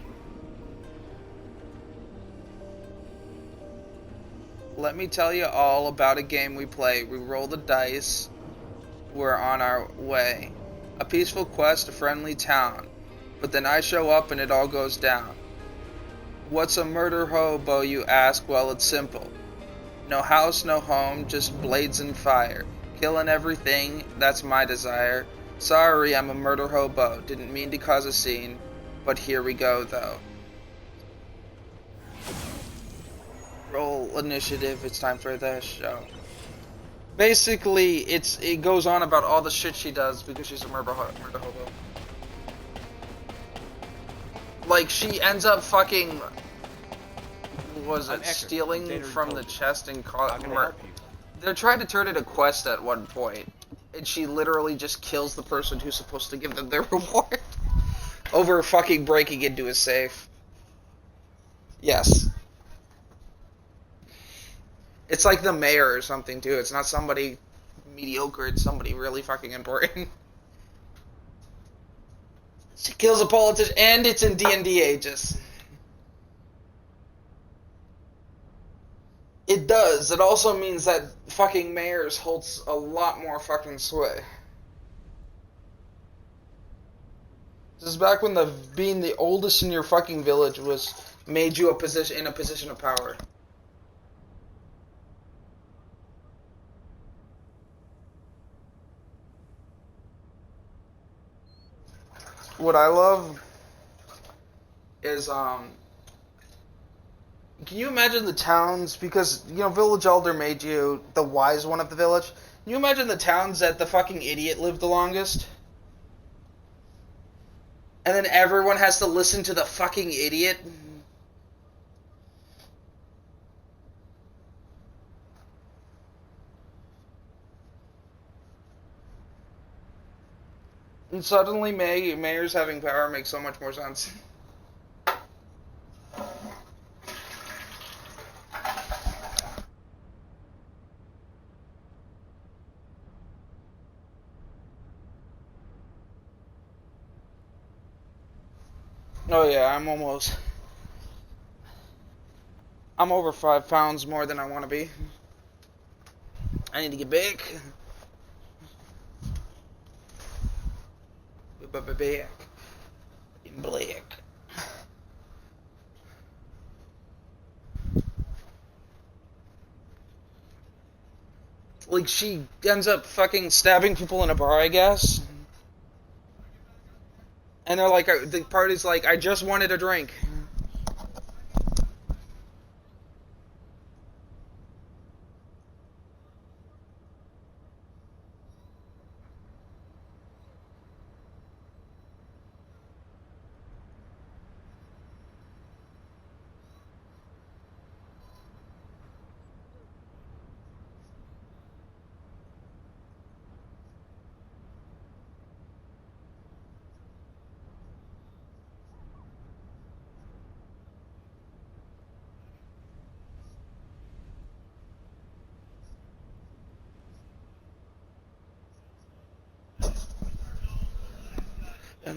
Let me tell you all about a game we play. We roll the dice. We're on our way. A peaceful quest, a friendly town. But then I show up and it all goes down. What's a murder hobo, you ask? Well, it's simple. No house, no home, just blades and fire. Killing everything, that's my desire. Sorry, I'm a murder hobo. Didn't mean to cause a scene. But here we go, though. Roll initiative, it's time for the show. Basically, it goes on about all the shit she does because she's a murder hobo. Like, she ends up fucking, stealing from the chest and they're trying to turn it a quest at one point, and she literally just kills the person who's supposed to give them their reward over fucking breaking into a safe. Yes. It's like the mayor or something, too. It's not somebody mediocre, it's somebody really fucking important. She kills a politician, and it's in D&D ages. It does. It also means that fucking mayors holds a lot more fucking sway. This is back when being the oldest in your fucking village made you in a position of power. What I love is, can you imagine the towns, because, you know, village elder made you the wise one of the village. Can you imagine the towns that the fucking idiot lived the longest? And then everyone has to listen to the fucking idiot? And suddenly mayors having power makes so much more sense. Oh yeah, I'm over 5 pounds more than I want to be. I need to get big. Back in black. Like, she ends up fucking stabbing people in a bar, I guess. And they're like, the party's like, I just wanted a drink.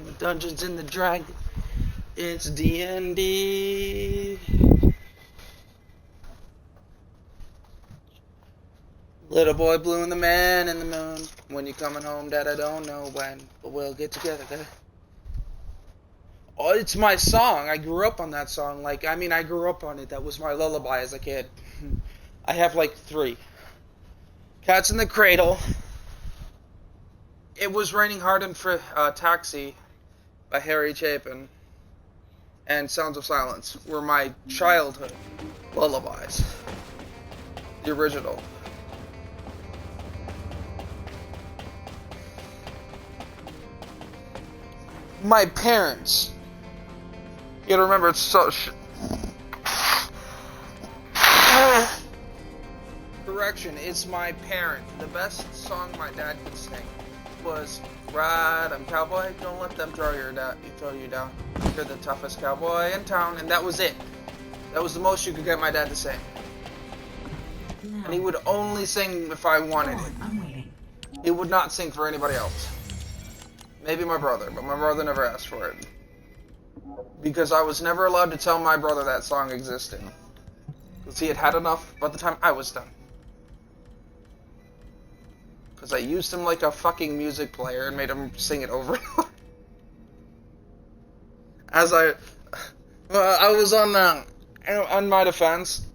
and Dungeons and the Dragons. It's D&D. Little boy blue and the man in the moon. When you coming home, Dad, I don't know when, but we'll get together there. Oh, it's my song. I grew up on that song. Like, I mean, I grew up on it. That was my lullaby as a kid. I have like 3. Cats in the Cradle. It Was Raining Hard in Taxi by Harry Chapin. And Sounds of Silence were my childhood lullabies. The original. My parents. You gotta remember, it's so. Correction, it's my parent. The best song my dad could sing was "Ride 'em Cowboy, don't let them throw you down. You're the toughest cowboy in town," and that was it. That was the most you could get my dad to sing. No. And he would only sing if I wanted it. I'm waiting. He would not sing for anybody else. Maybe my brother, but my brother never asked for it. Because I was never allowed to tell my brother that song existed. Because he had had enough by the time I was done. Because I used him like a fucking music player and made him sing it over and over. As I was on my defense,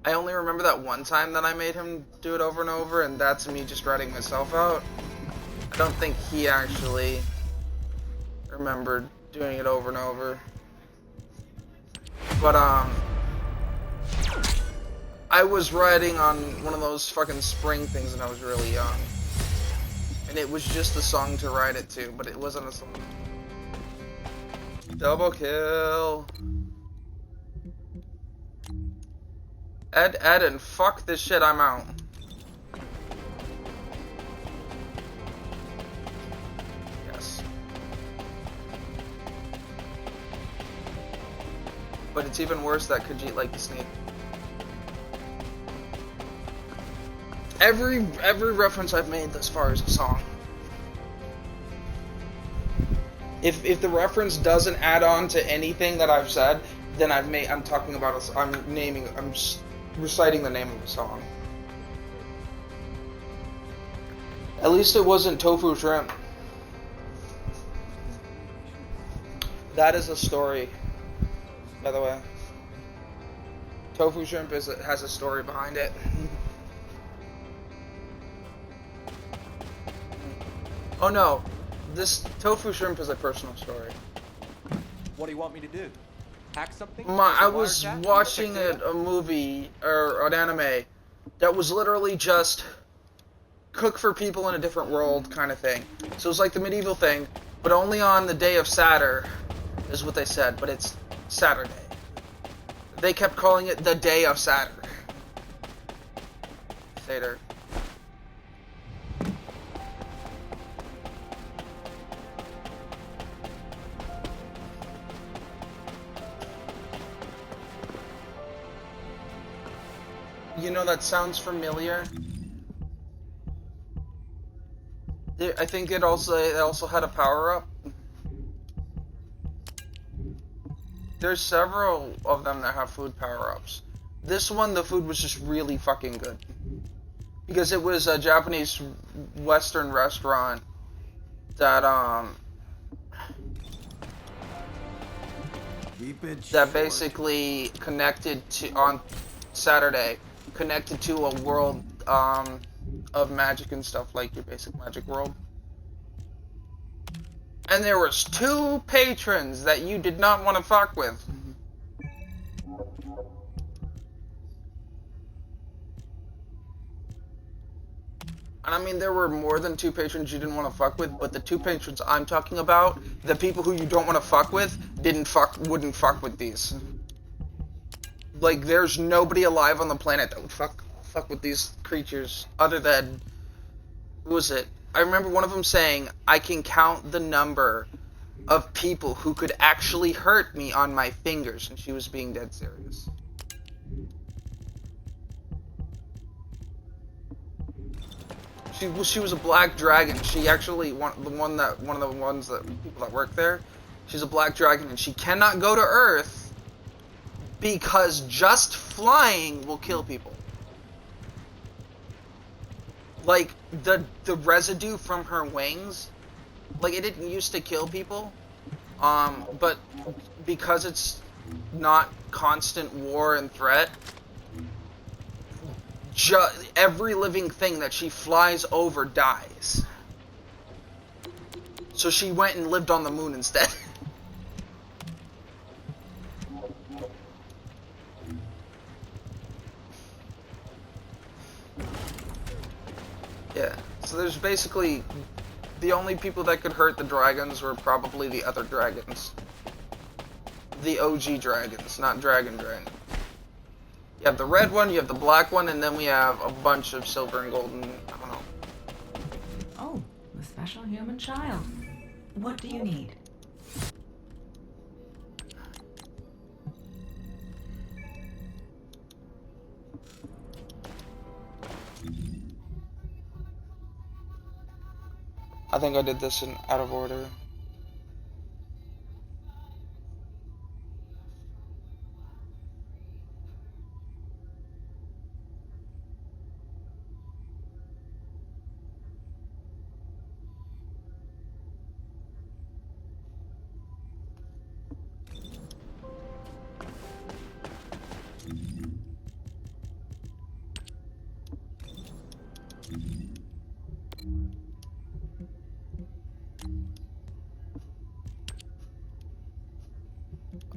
I only remember that one time that I made him do it over and over, and that's me just writing myself out. I don't think he actually remembered doing it over and over. But, I was riding on one of those fucking spring things when I was really young. And it was just a song to ride it to, but it wasn't a song. Double kill. Ed, and fuck this shit, I'm out. Yes. But it's even worse that Khajiit liked to sneak. Every reference I've made thus far is a song. If the reference doesn't add on to anything that I've said, then I'm talking about I'm reciting the name of a song. At least it wasn't tofu shrimp. That is a story, by the way. Tofu shrimp has a story behind it. Oh no, this tofu shrimp is a personal story. What do you want me to do? Hack something? I was watching a movie, or an anime, that was literally just cook for people in a different world kind of thing. So it was like the medieval thing, but only on the day of Saturn, is what they said, but it's Saturday. They kept calling it the day of Saturn. Saturn. You know, that sounds familiar. I think it also had a power-up. There's several of them that have food power-ups. This one, the food was just really fucking good. Because it was a Japanese Western restaurant that, that basically connected to, on Saturday, connected to a world of magic and stuff, like your basic magic world. And there was 2 patrons that you did not want to fuck with. And I mean, there were more than 2 patrons you didn't want to fuck with, but the 2 patrons I'm talking about, the people who you don't want to fuck with, wouldn't fuck with these. Like, there's nobody alive on the planet that would fuck with these creatures, other than, who was it? I remember one of them saying, I can count the number of people who could actually hurt me on my fingers, and she was being dead serious. She was a black dragon. She actually one of the ones that people that work there. She's a black dragon, and she cannot go to Earth because just flying will kill people. Like the residue from her wings, like it didn't used to kill people, but because it's not constant war and threat, every living thing that she flies over dies. So she went and lived on the moon instead. Yeah, so there's basically the only people that could hurt the dragons were probably the other dragons. The OG dragons, not Dragon. You have the red one, you have the black one, and then we have a bunch of silver and golden, I don't know. Oh, the special human child. What do you need? I think I did this in out of order.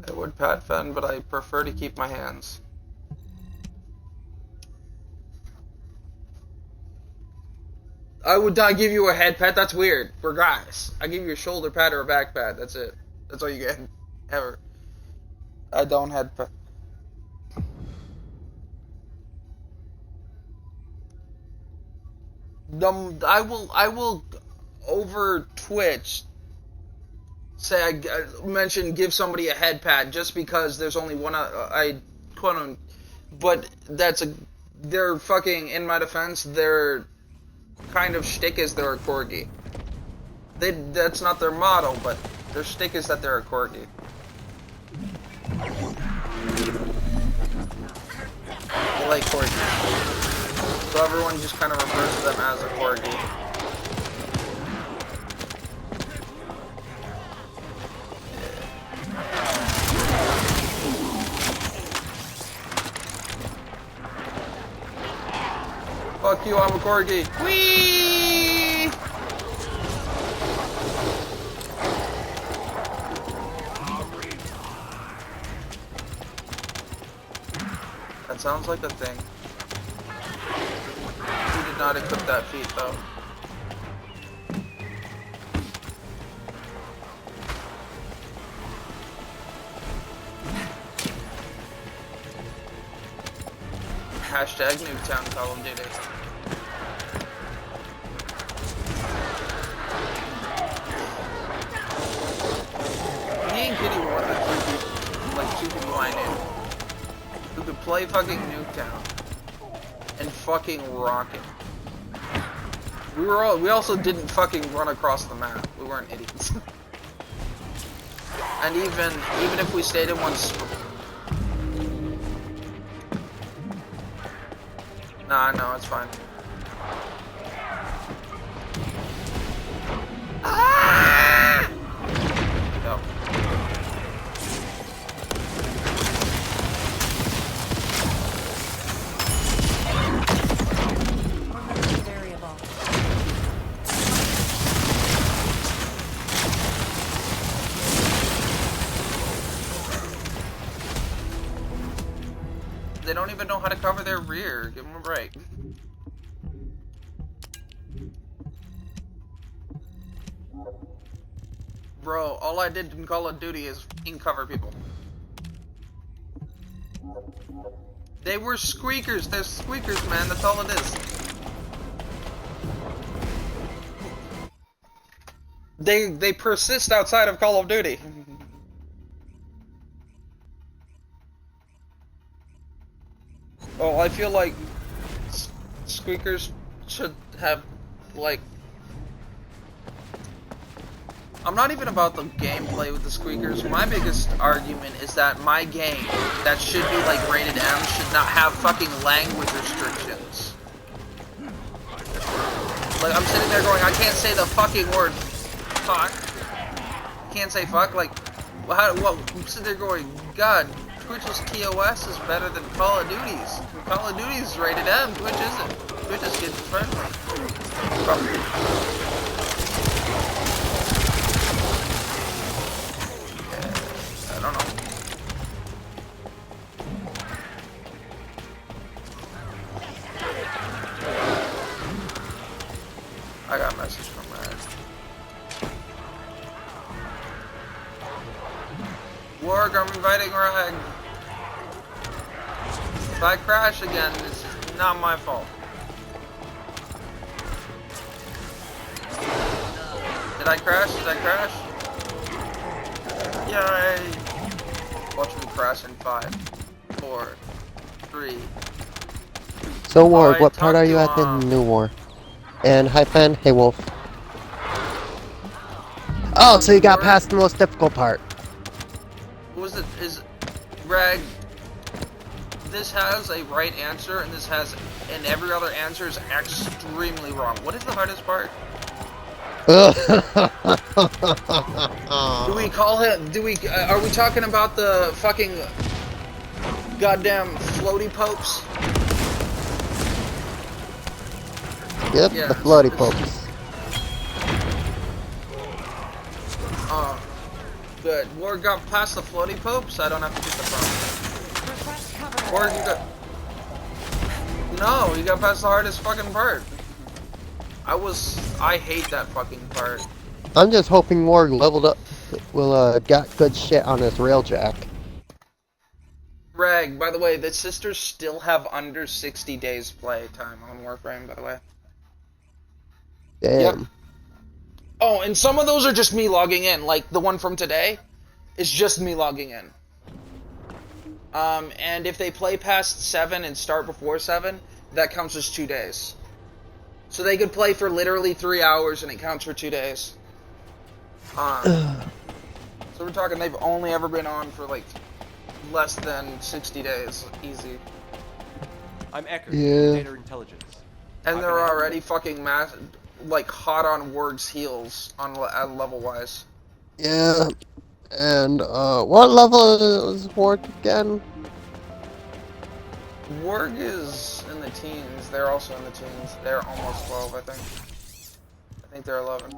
I would pat Fen, but I prefer to keep my hands. I would not give you a head pat, that's weird. We're guys. I give you a shoulder pat or a back pat, that's it. That's all you get. Ever. I don't head pat. I will over Twitch say I mention give somebody a head pat just because there's only one I quote on, but they're fucking, in my defense, their kind of shtick is they're a corgi. That's not their motto, but their shtick is that they're a corgi. They like corgis, so everyone just kind of refers to them as a corgi. Fuck you, I'm a corgi. Whee! That sounds like a thing. We did not equip that feat though. Hashtag Nuketown Call of Duty. Me and Kitty were one of the two people I knew who could play fucking Nuketown and fucking rock it. We also didn't fucking run across the map. We weren't idiots. And even if we stayed in one spot. Nah, no, it's fine. Ah! Go. Variable. They don't even know how to cover their rear. Give them a break. Bro, all I did in Call of Duty is cover people. They were squeakers. They're squeakers, man. That's all it is. They persist outside of Call of Duty. Well, I feel like squeakers should have like, I'm not even about the gameplay with the squeakers. My biggest argument is that my game, that should be like rated M, should not have fucking language restrictions. Like, I'm sitting there going, I can't say the fucking word fuck. Can't say fuck, like, well, I'm sitting there going, God, Twitch's TOS is better than Call of Duty's. Call of Duty's rated M, Twitch isn't. Twitch is kid friendly. I don't know. I got a message from Rag. Warg, I'm inviting Rag. If I crash again, it's not my fault. Did I crash? Did I crash? Yay! Watch me crash in 5, 4, 3. So, Warg, I what part talked are you to, at in New War? And hi, Fan. Hey, Wolf. Oh, so you got Warg? past the most difficult part. What was it? Is Rag? This has a right answer, and this has, and every other answer is extremely wrong. What is the hardest part? Do we call him? Do we? Are we talking about the fucking goddamn floaty popes? Yep, Yeah, the floaty it's- popes. Oh, good. Ward got past the floaty popes. I don't have to get the phone. Request cover. Ward, you got. No, you got past the hardest fucking part. I hate that fucking part. I'm just hoping Warg leveled up, got good shit on his railjack. Rag, by the way, the sisters still have under 60 days play time on Warframe, by the way. Damn. Yep. Oh, and some of those are just me logging in. Like, the one from today is just me logging in. And if they play past 7 and start before 7, that counts as 2 days. So they could play for literally 3 hours and it counts for 2 days. So we're talking they've only ever been on for, like, less than 60 days. Easy. I'm Ecker, Yeah. Data Intelligence. And How they're can I help already you? fucking like hot on Ward's heels on level wise. Yeah. And, what level is Warg again? Warg is in the teens. They're also in the teens. They're almost 12, I think. I think they're 11.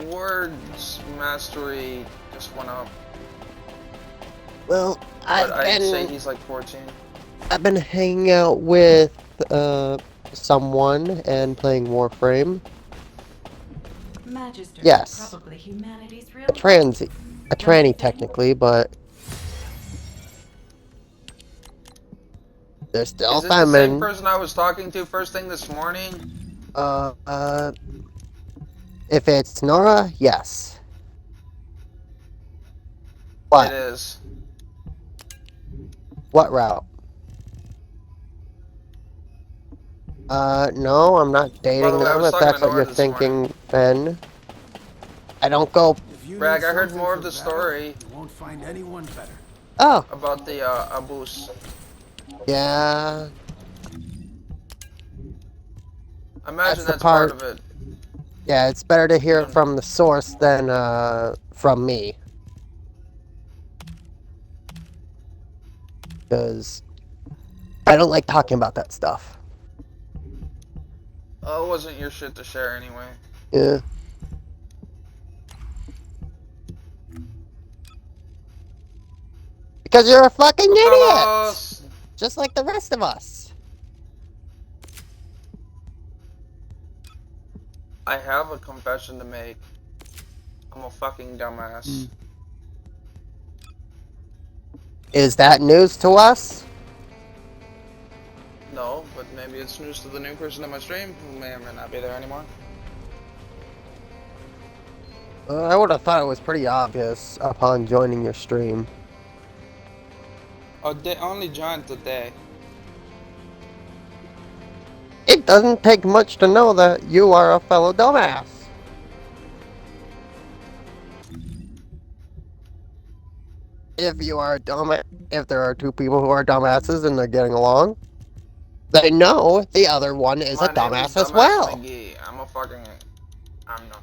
Warg's mastery just went up. Well, But I'd say he's like 14. I've been hanging out with, someone and playing Warframe. Magister. Yes. Probably humanity's real. A tranny technically, but they're still Is this the same feminine. person I was talking to first thing this morning? If it's Nora, yes. It What? is. What route? No, I'm not dating By the way, I them, was if talking that's to what Nora you're this morning. thinking, Ben. I don't go... If you Rag, need I heard something more for of the battle, story You won't find anyone better. Oh, about the Abus. yeah. I imagine the that's part part- of it. Yeah, it's better to hear it from the source than, from me. Because I don't like talking about that stuff. Oh, it wasn't your shit to share anyway. Yeah. Because you're a fucking idiot! Carlos! Just like the rest of us. I have a confession to make. I'm a fucking dumbass. Is that news to us? No, but maybe it's news to the new person in my stream who may or may not be there anymore. I would have thought it was pretty obvious upon joining your stream. Oh, they only joined today. It doesn't take much to know that you are a fellow dumbass. If you are a dumbass, if there are two people who are dumbasses and they're getting along, they know the other one is a My name is dumbass as Dumbass well. McGee. I'm a fucking. I'm no.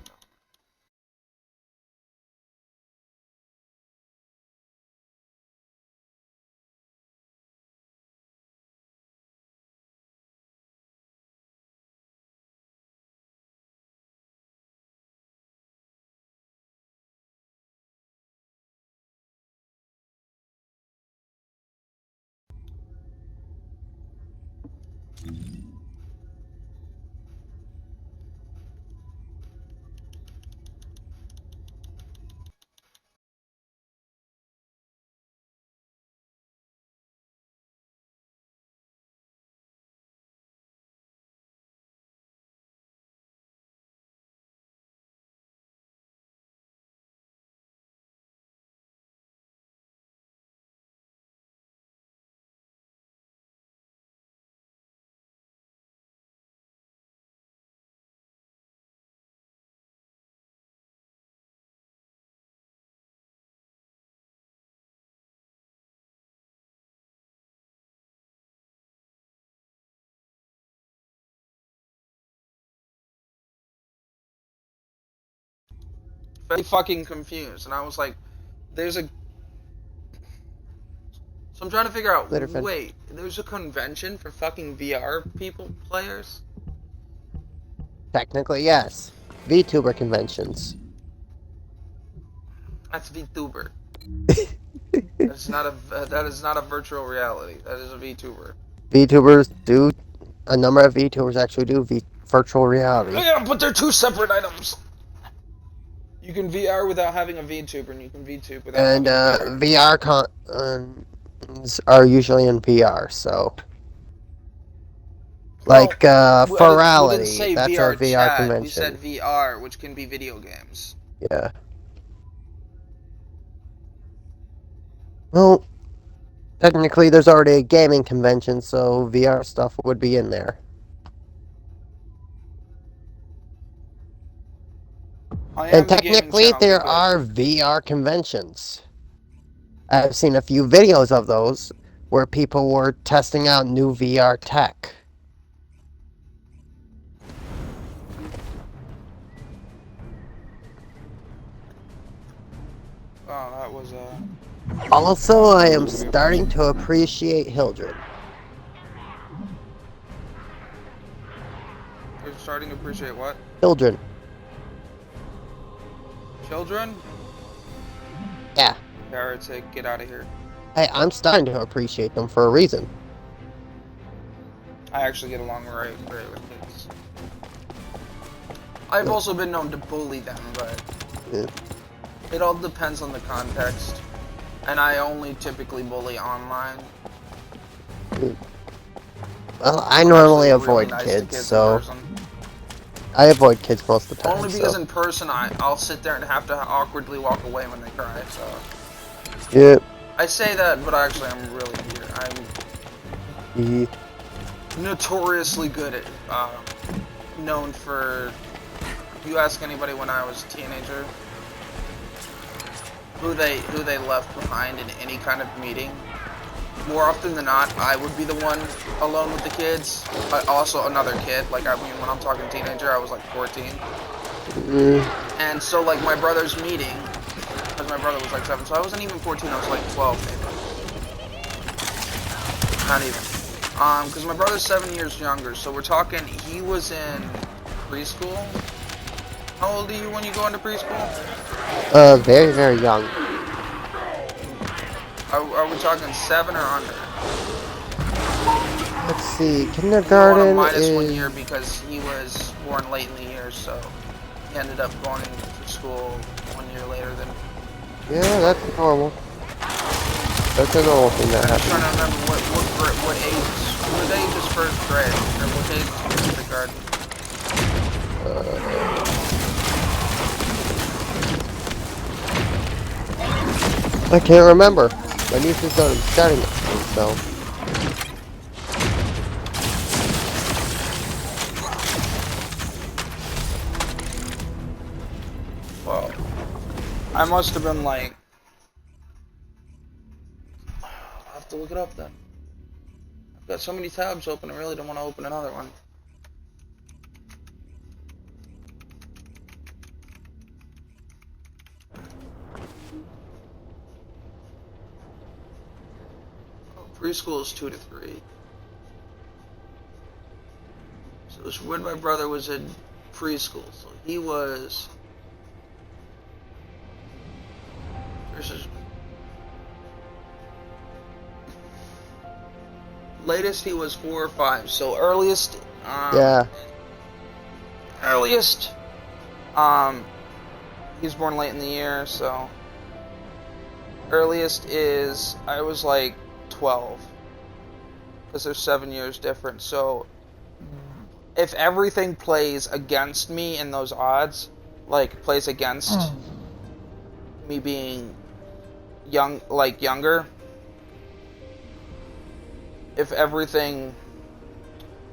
Very fucking confused, and I was like, "There's a." So I'm trying to figure out. Later, Finn. Wait, there's a convention for fucking VR people players. Technically, yes. VTuber conventions. That's VTuber. That's not a. That is not a virtual reality. That is a VTuber. VTubers do, a number of VTubers actually do virtual reality. Yeah, but they're two separate items. You can VR without having a VTuber, and you can VTube without And having VR. VR cons are usually in VR, so. Like, We didn't Ferality, say that's VR a VR chat. convention. We said VR, which can be video games. Yeah. Well, technically there's already a gaming convention, so VR stuff would be in there. I And am the gaming technically channel. there Good. are VR conventions. I've seen a few videos of those where people were testing out new VR tech. Oh, that was Also, I am starting to appreciate Hildred. You're starting to appreciate what? Hildred. Children? Yeah. Heretic, get out of here. Hey, I'm starting to appreciate them for a reason. I actually get along great with kids. I've also been known to bully them, but Yeah. it all depends on the context. And I only typically bully online. Well, I I'm normally actually really avoid nice to kids, in so person. I avoid kids most of the time. Only because so. in person I'll sit there and have to awkwardly walk away when they cry. So Yeah. I say that, but actually I'm really weird. I'm notoriously good at known for. You ask anybody when I was a teenager who they left behind in any kind of meeting. More often than not, I would be the one alone with the kids, but also another kid. Like, I mean, when I'm talking teenager, I was like 14. And so, like, my brother's meeting, because my brother was like 7, so I wasn't even 14, I was like 12, maybe. Not even. Because my brother's 7 years younger, so we're talking, he was in preschool. How old are you when you go into preschool? Very, very young. Are we talking 7 or under? Let's see, You want to kindergarten minus is... 1 year because he was born late in the year, so he ended up going to school 1 year later than. Yeah, that's normal. That's a normal thing that I'm trying happens. to remember what age is first grade, or what age is kindergarten. I can't remember. My niece is starting it soon, so... I must have been like... I'll have to look it up then. I've got so many tabs open, I really don't want to open another one. Oh, preschool is 2 to 3. So it was when my brother was in preschool, so he was... Latest he was 4 or 5. So earliest, Yeah. earliest, he was born late in the year. So earliest is I was like 12, because there's 7 years difference. So if everything plays against me in those odds, like plays against me being young, like younger. If everything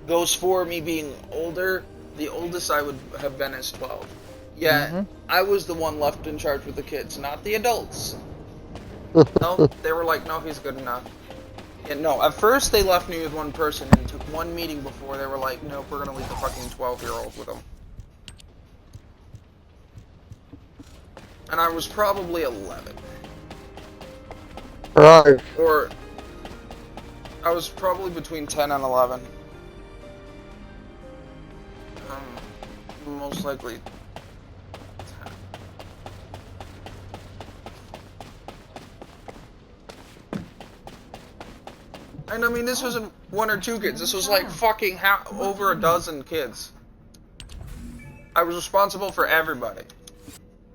goes for me being older, the oldest I would have been is 12. Yet, I was the one left in charge with the kids, not the adults. No, they were like, no, he's good enough. And no, at first they left me with one person and took one meeting before they were like, nope, we're gonna leave the fucking 12-year-old with him. And I was probably 11. Right. Or... I was probably between 10 and 11. Most likely 10. And I mean, this wasn't 1 or 2 kids. This was like fucking over a dozen kids. I was responsible for everybody.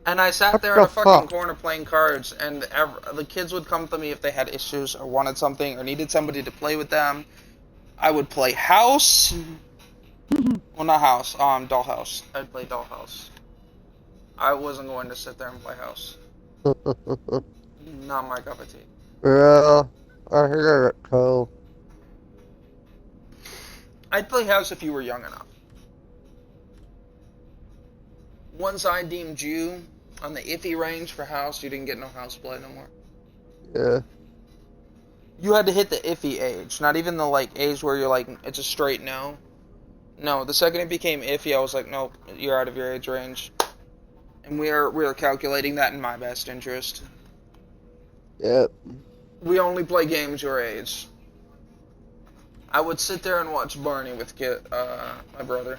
And I sat there in a fucking corner playing cards, and the kids would come to me if they had issues or wanted something or needed somebody to play with them. I would play house. Well, not house, dollhouse. I'd play dollhouse. I wasn't going to sit there and play house. Not my cup of tea. Well, I hear it, Cole. I'd play house if you were young enough. Once I deemed you on the iffy range for house, you didn't get no house play no more. Yeah. You had to hit the iffy age, not even the like age where you're like, it's a straight no. No, the second it became iffy, I was like, nope, you're out of your age range. And we are calculating that in my best interest. Yep. We only play games your age. I would sit there and watch Barney with my brother.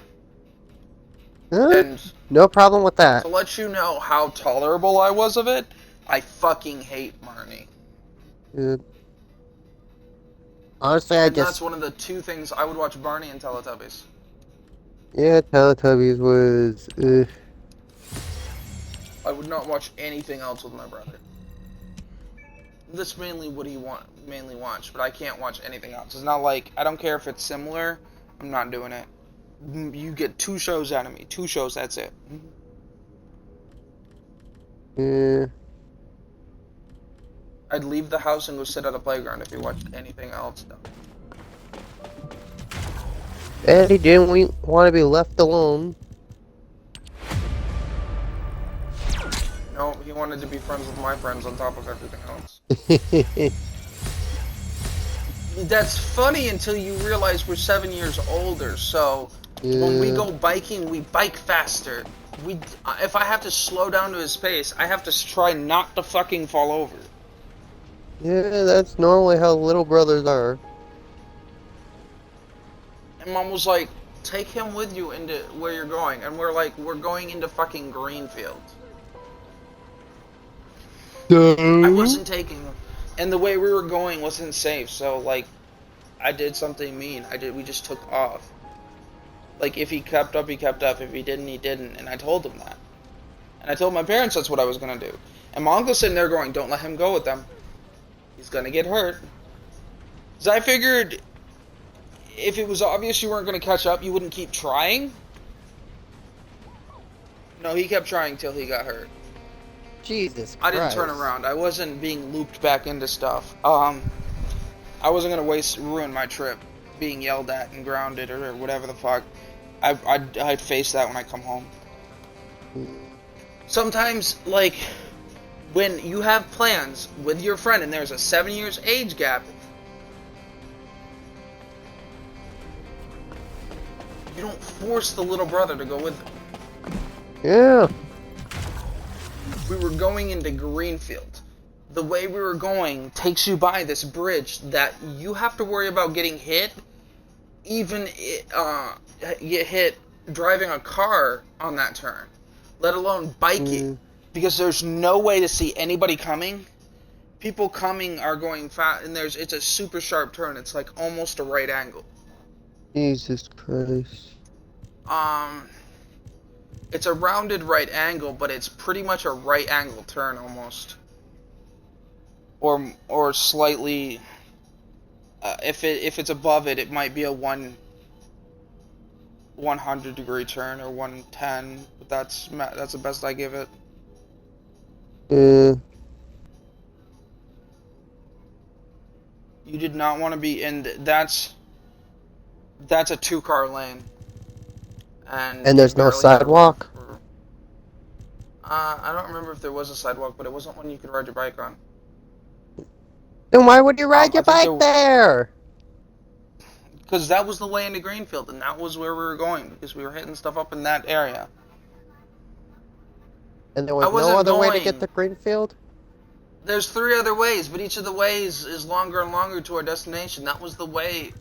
And no problem with that. to let you know how tolerable I was of it, I fucking hate Barney. Yeah. Honestly, And that's one of the 2 things I would watch: Barney and Teletubbies. Yeah, Teletubbies was... I would not watch anything else with my brother. That's mainly what he mainly watched, but I can't watch anything else. It's not like, I don't care if it's similar, I'm not doing it. You get 2 shows out of me. 2 shows, that's it. Yeah. I'd leave the house and go sit at a playground if you watched anything else. Eddie didn't want to be left alone. No, he wanted to be friends with my friends on top of everything else. That's funny until you realize we're 7 years older, so when we go biking, we bike faster. If I have to slow down to his pace, I have to try not to fucking fall over. Yeah, that's normally how little brothers are. And Mom was like, take him with you into where you're going. And we're like, we're going into fucking Greenfield. I wasn't taking him. And the way we were going wasn't safe, so like, I did something mean. We just took off. Like, if he kept up, he kept up. If he didn't, he didn't. And I told him that. And I told my parents that's what I was gonna do. And my uncle's sitting there going, don't let him go with them. He's gonna get hurt. Because I figured, if it was obvious you weren't gonna catch up, you wouldn't keep trying. No, he kept trying till he got hurt. Jesus Christ. I didn't turn around. I wasn't being looped back into stuff. I wasn't gonna ruin my trip being yelled at and grounded or whatever the fuck. I'd face that when I come home. Sometimes, like, when you have plans with your friend and there's a 7 years age gap, you don't force the little brother to go with them. Yeah. We were going into Greenfield. The way we were going takes you by this bridge that you have to worry about getting hit, even get hit driving a car on that turn, let alone biking, because there's no way to see anybody coming. People coming are going fast, and it's a super sharp turn. It's like almost a right angle. Jesus Christ. It's a rounded right angle, but it's pretty much a right angle turn almost, or slightly. If it's above it, it might be a 100-degree turn or 110. But that's the best I give it. Yeah. You did not want to be in. That's a 2-car lane. And there's no sidewalk? I don't remember if there was a sidewalk, but it wasn't one you could ride your bike on. Then why would you ride your bike there? Because that was the way into Greenfield, and that was where we were going, because we were hitting stuff up in that area. And there was no other way to get to Greenfield? There's 3 other ways, but each of the ways is longer and longer to our destination. That was the way.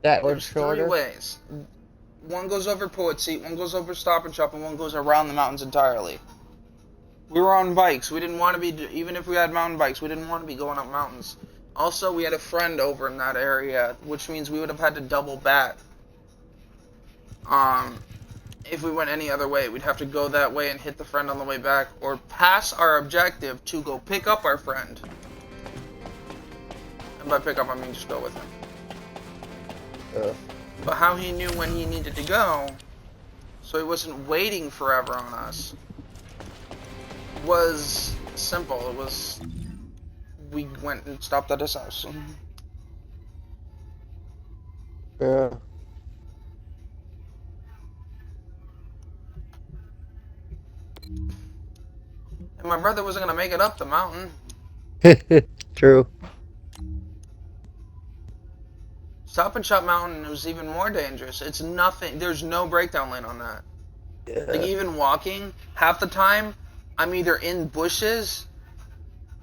That was There's shorter? 3 ways. One goes over Poet Seat, one goes over Stop and Shop, and one goes around the mountains entirely. We were on bikes. We didn't want to be, even if we had mountain bikes, we didn't want to be going up mountains. Also, we had a friend over in that area, which means we would have had to double back. If we went any other way, we'd have to go that way and hit the friend on the way back, or pass our objective to go pick up our friend. And by pick up, I mean just go with him. But how he knew when he needed to go, so he wasn't waiting forever on us, was simple. It was, we went and stopped at his house. Yeah. And my brother wasn't gonna make it up the mountain. True. Stop and Shop Mountain was even more dangerous. It's nothing. There's no breakdown lane on that. Yeah. Like, even walking, half the time, I'm either in bushes.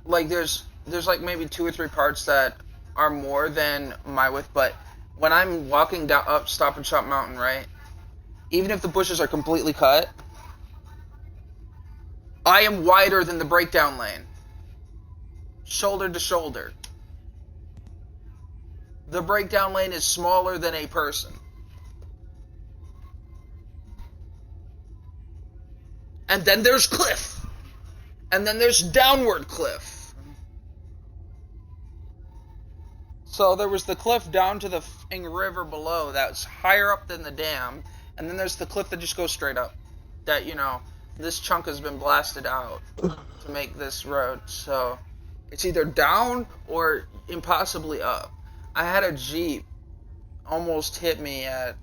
Like, there's like maybe 2 or 3 parts that are more than my width, but when I'm walking down up Stop and Shop Mountain, right? Even if the bushes are completely cut, I am wider than the breakdown lane. Shoulder to shoulder. The breakdown lane is smaller than a person. And then there's cliff. And then there's downward cliff. So there was the cliff down to the f***ing river below that's higher up than the dam. And then there's the cliff that just goes straight up. That, you know, this chunk has been blasted out to make this road. So it's either down or impossibly up. I had a Jeep almost hit me at,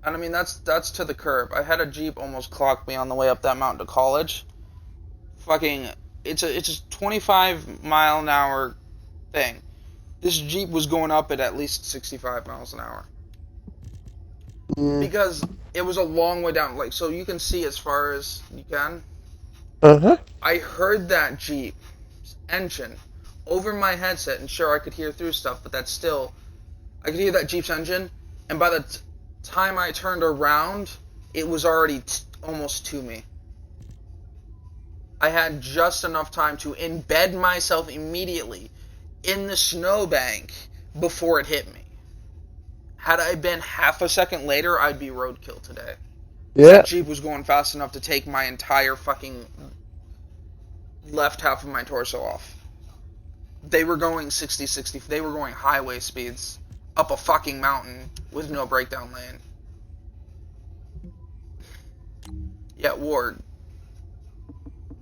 and I mean that's to the curb. I had a Jeep almost clock me on the way up that mountain to college. Fucking, it's a 25-mile-an-hour thing. This Jeep was going up at least 65 miles an hour. Because it was a long way down, like, so you can see as far as you can. I heard that Jeep's engine over my headset, and sure, I could hear through stuff, but that's still, I could hear that Jeep's engine, and by the time I turned around, it was already almost to me. I had just enough time to embed myself immediately in the snowbank before it hit me. Had I been half a second later, I'd be roadkill today. Yeah. That Jeep was going fast enough to take my entire fucking left half of my torso off. They were going 60, they were going highway speeds up a fucking mountain with no breakdown lane. Yeah, Ward.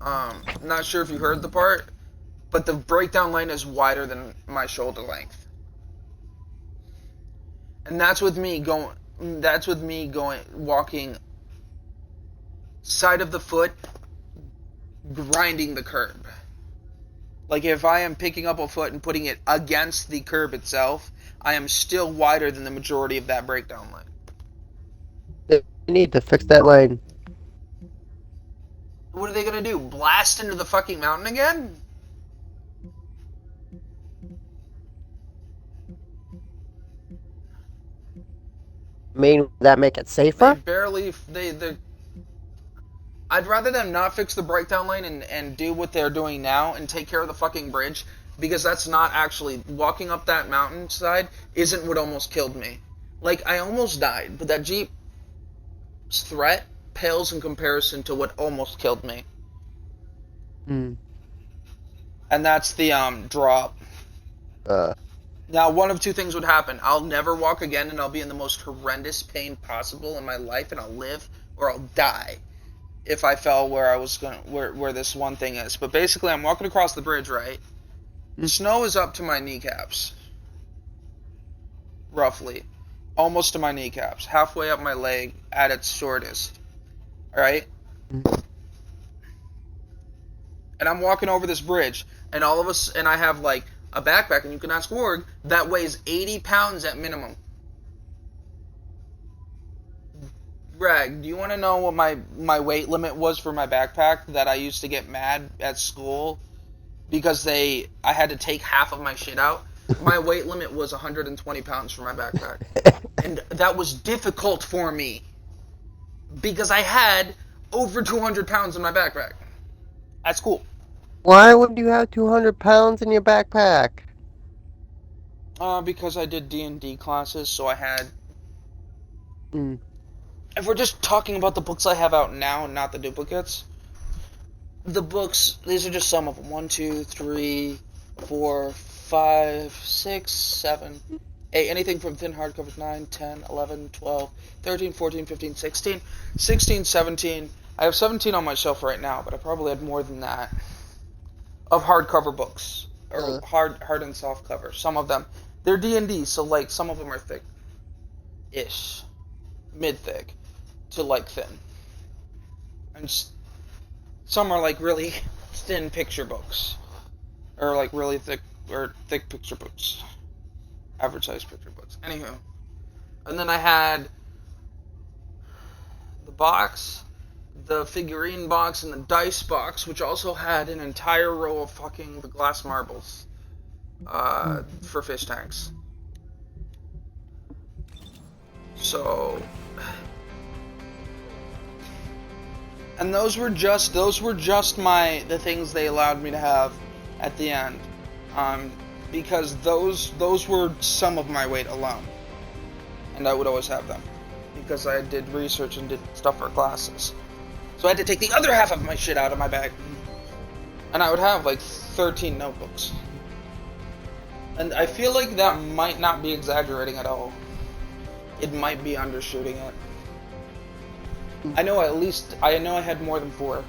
Not sure if you heard the part, but the breakdown lane is wider than my shoulder length. And that's with me going, walking side of the foot, grinding the curb. Like if I am picking up a foot and putting it against the curb itself, I am still wider than the majority of that breakdown line. They need to fix that lane. What are they gonna do? Blast into the fucking mountain again? I mean, would that make it They safer? barely they I'd rather them not fix the breakdown lane and do what they're doing now and take care of the fucking bridge, because that's not actually walking up that mountainside isn't what almost killed me. Like I almost died, but that Jeep's threat pales in comparison to what almost killed me. Hmm. And that's the drop. Uh. Now, one of two things would happen. I'll never walk again and I'll be in the most horrendous pain possible in my life and I'll live, or I'll die if I fell where I was going where this one thing is. But basically I'm walking across the bridge, right? The snow is up to my kneecaps. Roughly. Almost to my kneecaps. Halfway up my leg at its shortest. Alright? And I'm walking over this bridge, and all of us, and I have like a backpack, and you can ask Warg, that weighs 80 pounds at minimum. Greg, do you want to know what my weight limit was for my backpack that I used to get mad at school because I had to take half of my shit out? My weight limit was 120 pounds for my backpack. And that was difficult for me because I had over 200 pounds in my backpack at school. Why would you have 200 pounds in your backpack? Because I did D&D classes, so I had... Hmm. If we're just talking about the books I have out now, not the duplicates, the books, these are just some of them. 1, 2, 3, 4, 5, 6, 7, 8, anything from thin hardcovers, 9, 10, 11, 12, 13, 14, 15, 16, 16, 17. I have 17 on my shelf right now, but I probably had more than that of hardcover books, or hard and soft cover. Some of them, they're D&D, so like some of them are thick-ish, mid-thick to like thin, and some are like really thin picture books, or like really thick picture books, average size picture books. Anywho, and then I had the box, the figurine box, and the dice box, which also had an entire row of fucking the glass marbles for fish tanks. So, and those were just the things they allowed me to have at the end, because those were some of my weight alone, and I would always have them because I did research and did stuff for classes. So I had to take the other half of my shit out of my bag, and I would have like 13 notebooks. And I feel like that might not be exaggerating at all. It might be undershooting it. I know I had more than 4.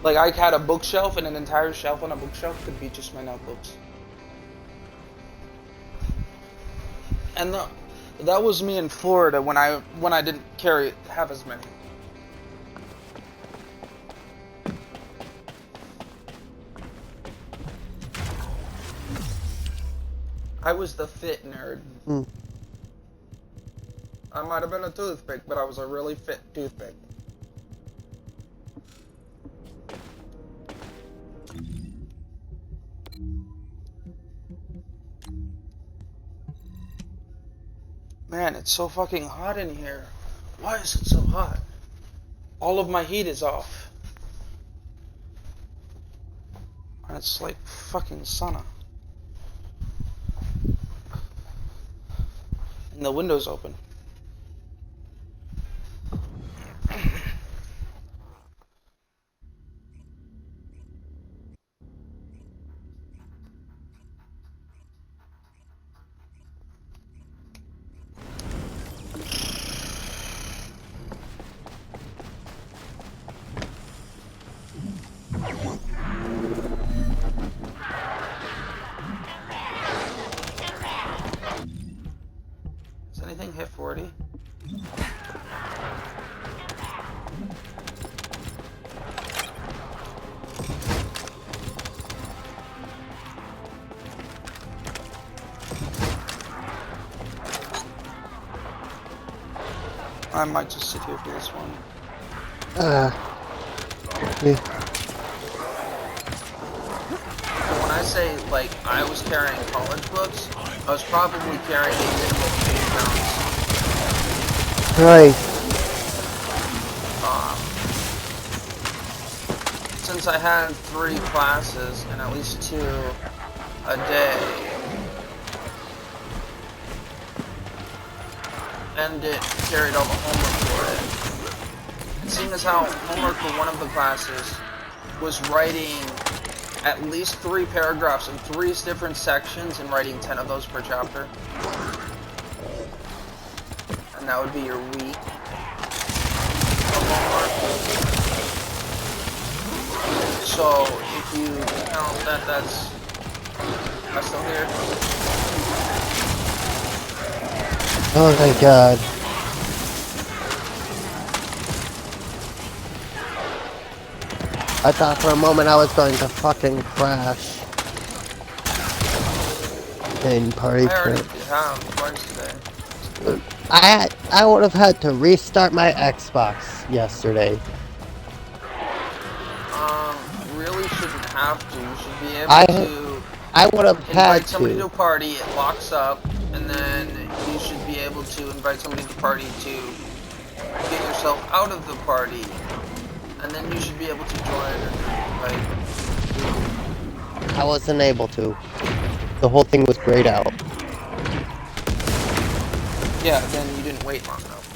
Like I had a bookshelf, and an entire shelf on a bookshelf could be just my notebooks. And that was me in Florida when I didn't have as many. I was the fit nerd. I might have been a toothpick, but I was a really fit toothpick. Man, it's so fucking hot in here. Why is it so hot? All of my heat is off. And it's like fucking sauna. And the window's open. Does anything hit for I might just sit here for this one. Yeah. But when I say, like, I was carrying college books, I was probably carrying a minimum of 8 pounds. Right. Since I had 3 classes and at least 2 a day, and it carried all the homework for it. And seeing as how homework for one of the classes was writing at least 3 paragraphs in 3 different sections and writing 10 of those per chapter. And that would be your week of homework. So if you count that, that's still here. Oh my god. I thought for a moment I was going to fucking crash. In party I already trip. have twice today. I would have had to restart my Xbox yesterday. Really shouldn't have to. You should be able I to would have had invite somebody to to. a party, it locks up, and then you should be able to invite somebody to the party to get yourself out of the party. And then you should be able to join and like I wasn't able to. The whole thing was grayed out. yeah, then you didn't wait long enough.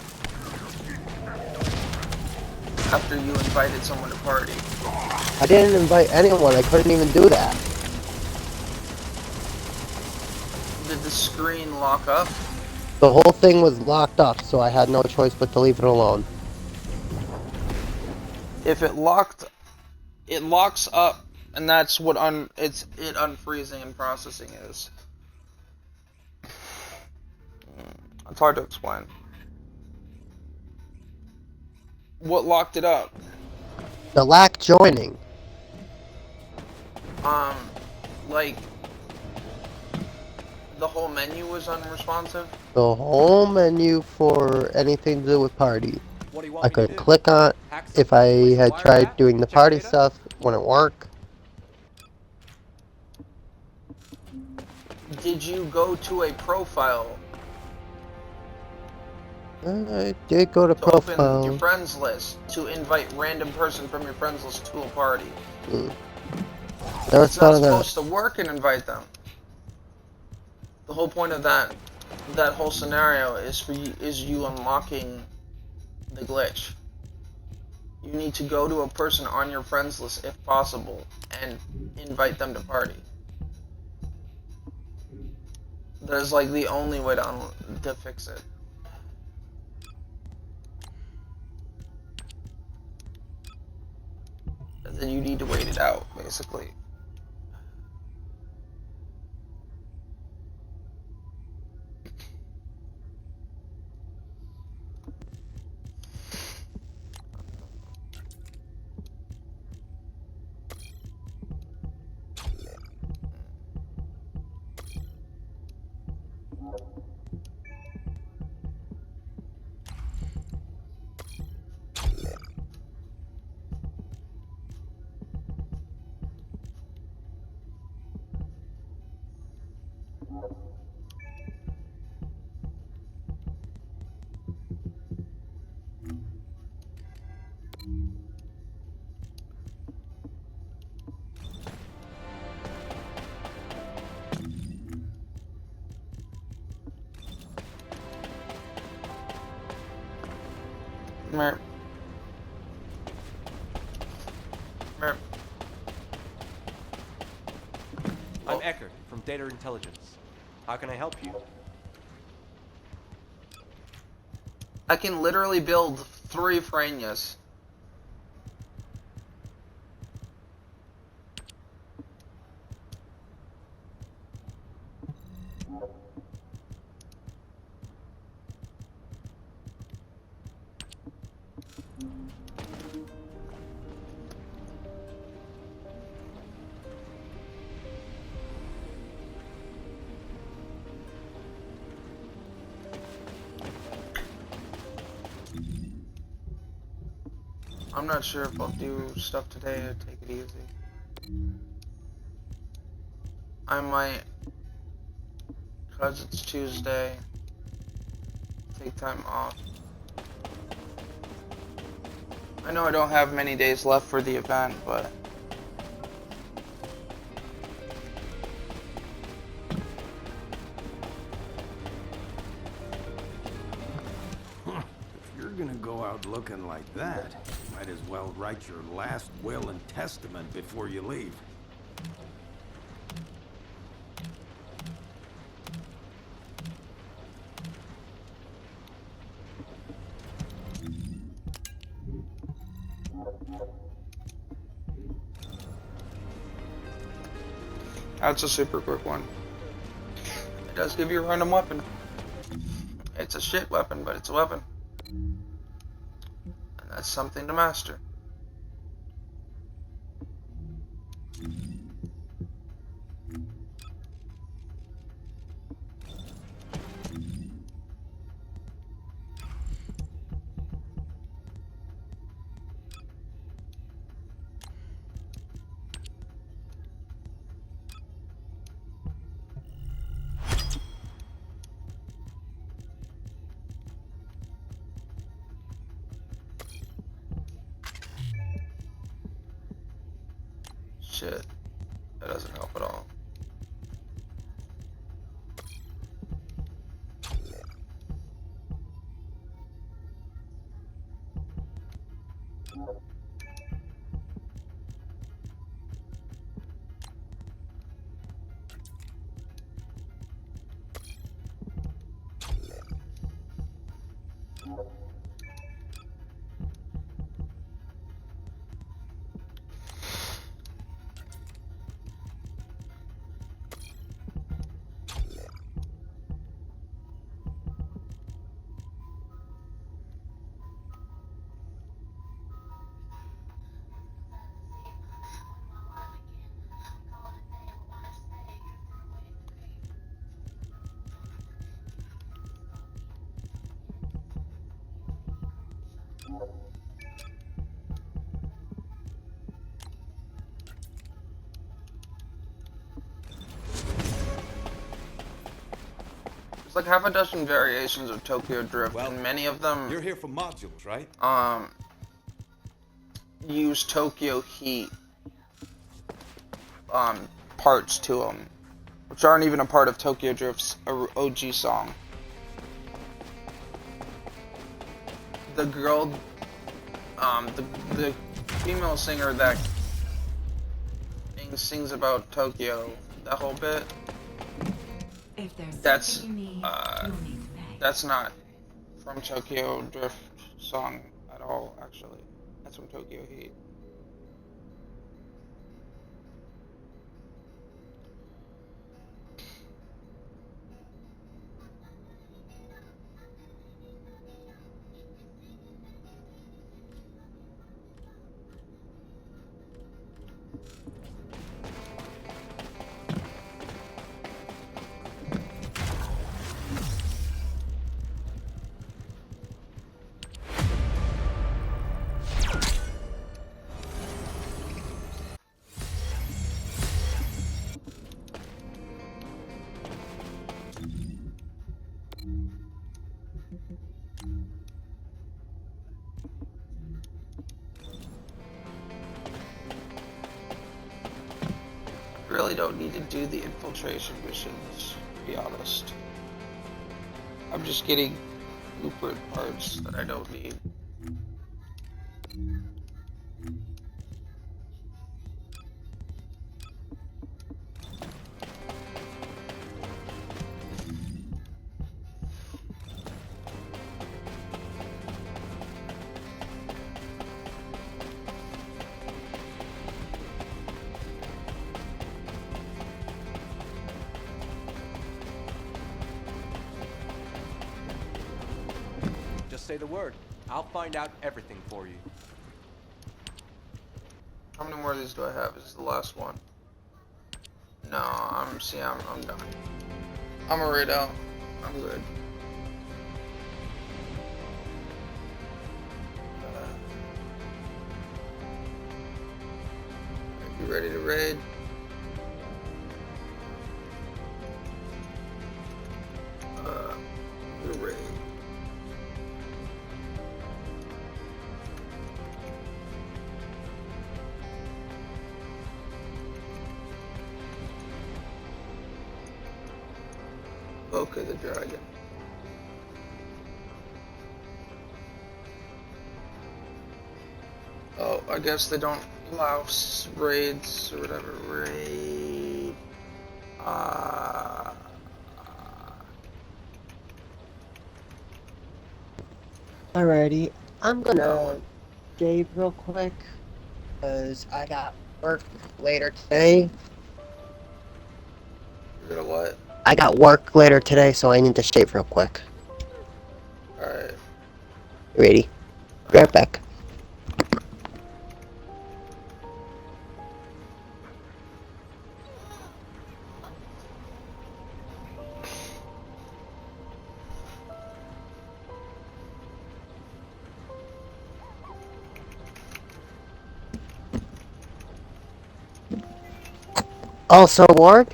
After you invited someone to party. I didn't invite anyone. I couldn't even do that. Did the screen lock up? The whole thing was locked up, so I had no choice but to leave it alone. If it locks up, and that's what it unfreezing and processing is. It's hard to explain. What locked it up? The lack joining. Like the whole menu was unresponsive. The whole menu for anything to do with party. What do you want I me to couldn't do? click on it. Hack If something, I place a had wire tried app, doing the check party data? stuff, wouldn't work. Did you go to a profile I did go to to open your profile. friends list to invite random person from your friends list to a party? There was It's not none of that. supposed to work and invite them. The whole point of that whole scenario is you unlocking the glitch. You need to go to a person on your friends list if possible and invite them to party. That is like the only way to fix it. And then you need to wait it out, basically. Merp. Merp. I'm Eckert from Data Intelligence. How can I help you? I can literally build 3 Franias. I'm not sure if I'll do stuff today or take it easy. I might, because it's Tuesday, take time off. I know I don't have many days left for the event, but If you're gonna go out looking like that, you might as well write your last will and testament before you leave. that's a super quick one. It does give you a random weapon. It's a shit weapon, but it's a weapon. And that's something to master. Shit. That doesn't help at all. There's like half a dozen variations of Tokyo Drift, Well, and many of them You're here for modules, right? use Tokyo Heat parts to them, which aren't even a part of Tokyo Drift's OG song. The girl, the female singer that sings about Tokyo, that whole bit, If there's that's something you need, you'll need to pay. that's not from Tokyo Drift song at all, actually. That's from Tokyo Heat. Really don't need to do the infiltration missions, to be honest. I'm just getting blueprint parts that I don't need. Just say the word. I'll find out everything for you. How many more of these do I have? Is this the last one? No, I'm done. I'm already out. I'm good. You ready to raid? Raid. Okay, the dragon. Oh, I guess they don't allow raids or whatever. Raid. Alrighty, I'm gonna shave real quick, because I got work later today. You're gonna what? I got work later today, so I need to shave real quick. Alright. Ready? Be right back. Also, Ward,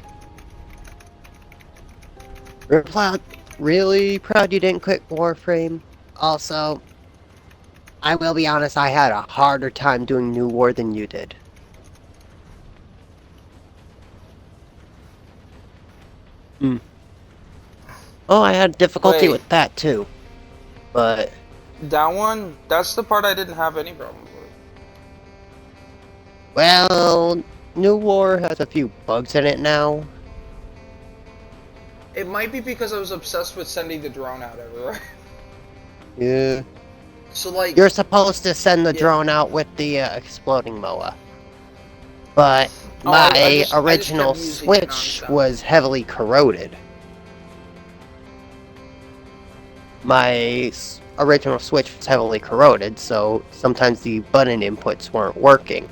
really proud you didn't quit Warframe. Also, I will be honest, I had a harder time doing New War than you did. Oh, I had difficulty Wait. with that too. But, That one, that's the part I didn't have any problem with. well, New War has a few bugs in it now. It might be because I was obsessed with sending the drone out everywhere. Yeah. So like, You're supposed to send the Yeah. drone out with the exploding MOA. But Oh, my I just original kept using it Switch nonstop. was heavily corroded. My original Switch was heavily corroded, so sometimes the button inputs weren't working.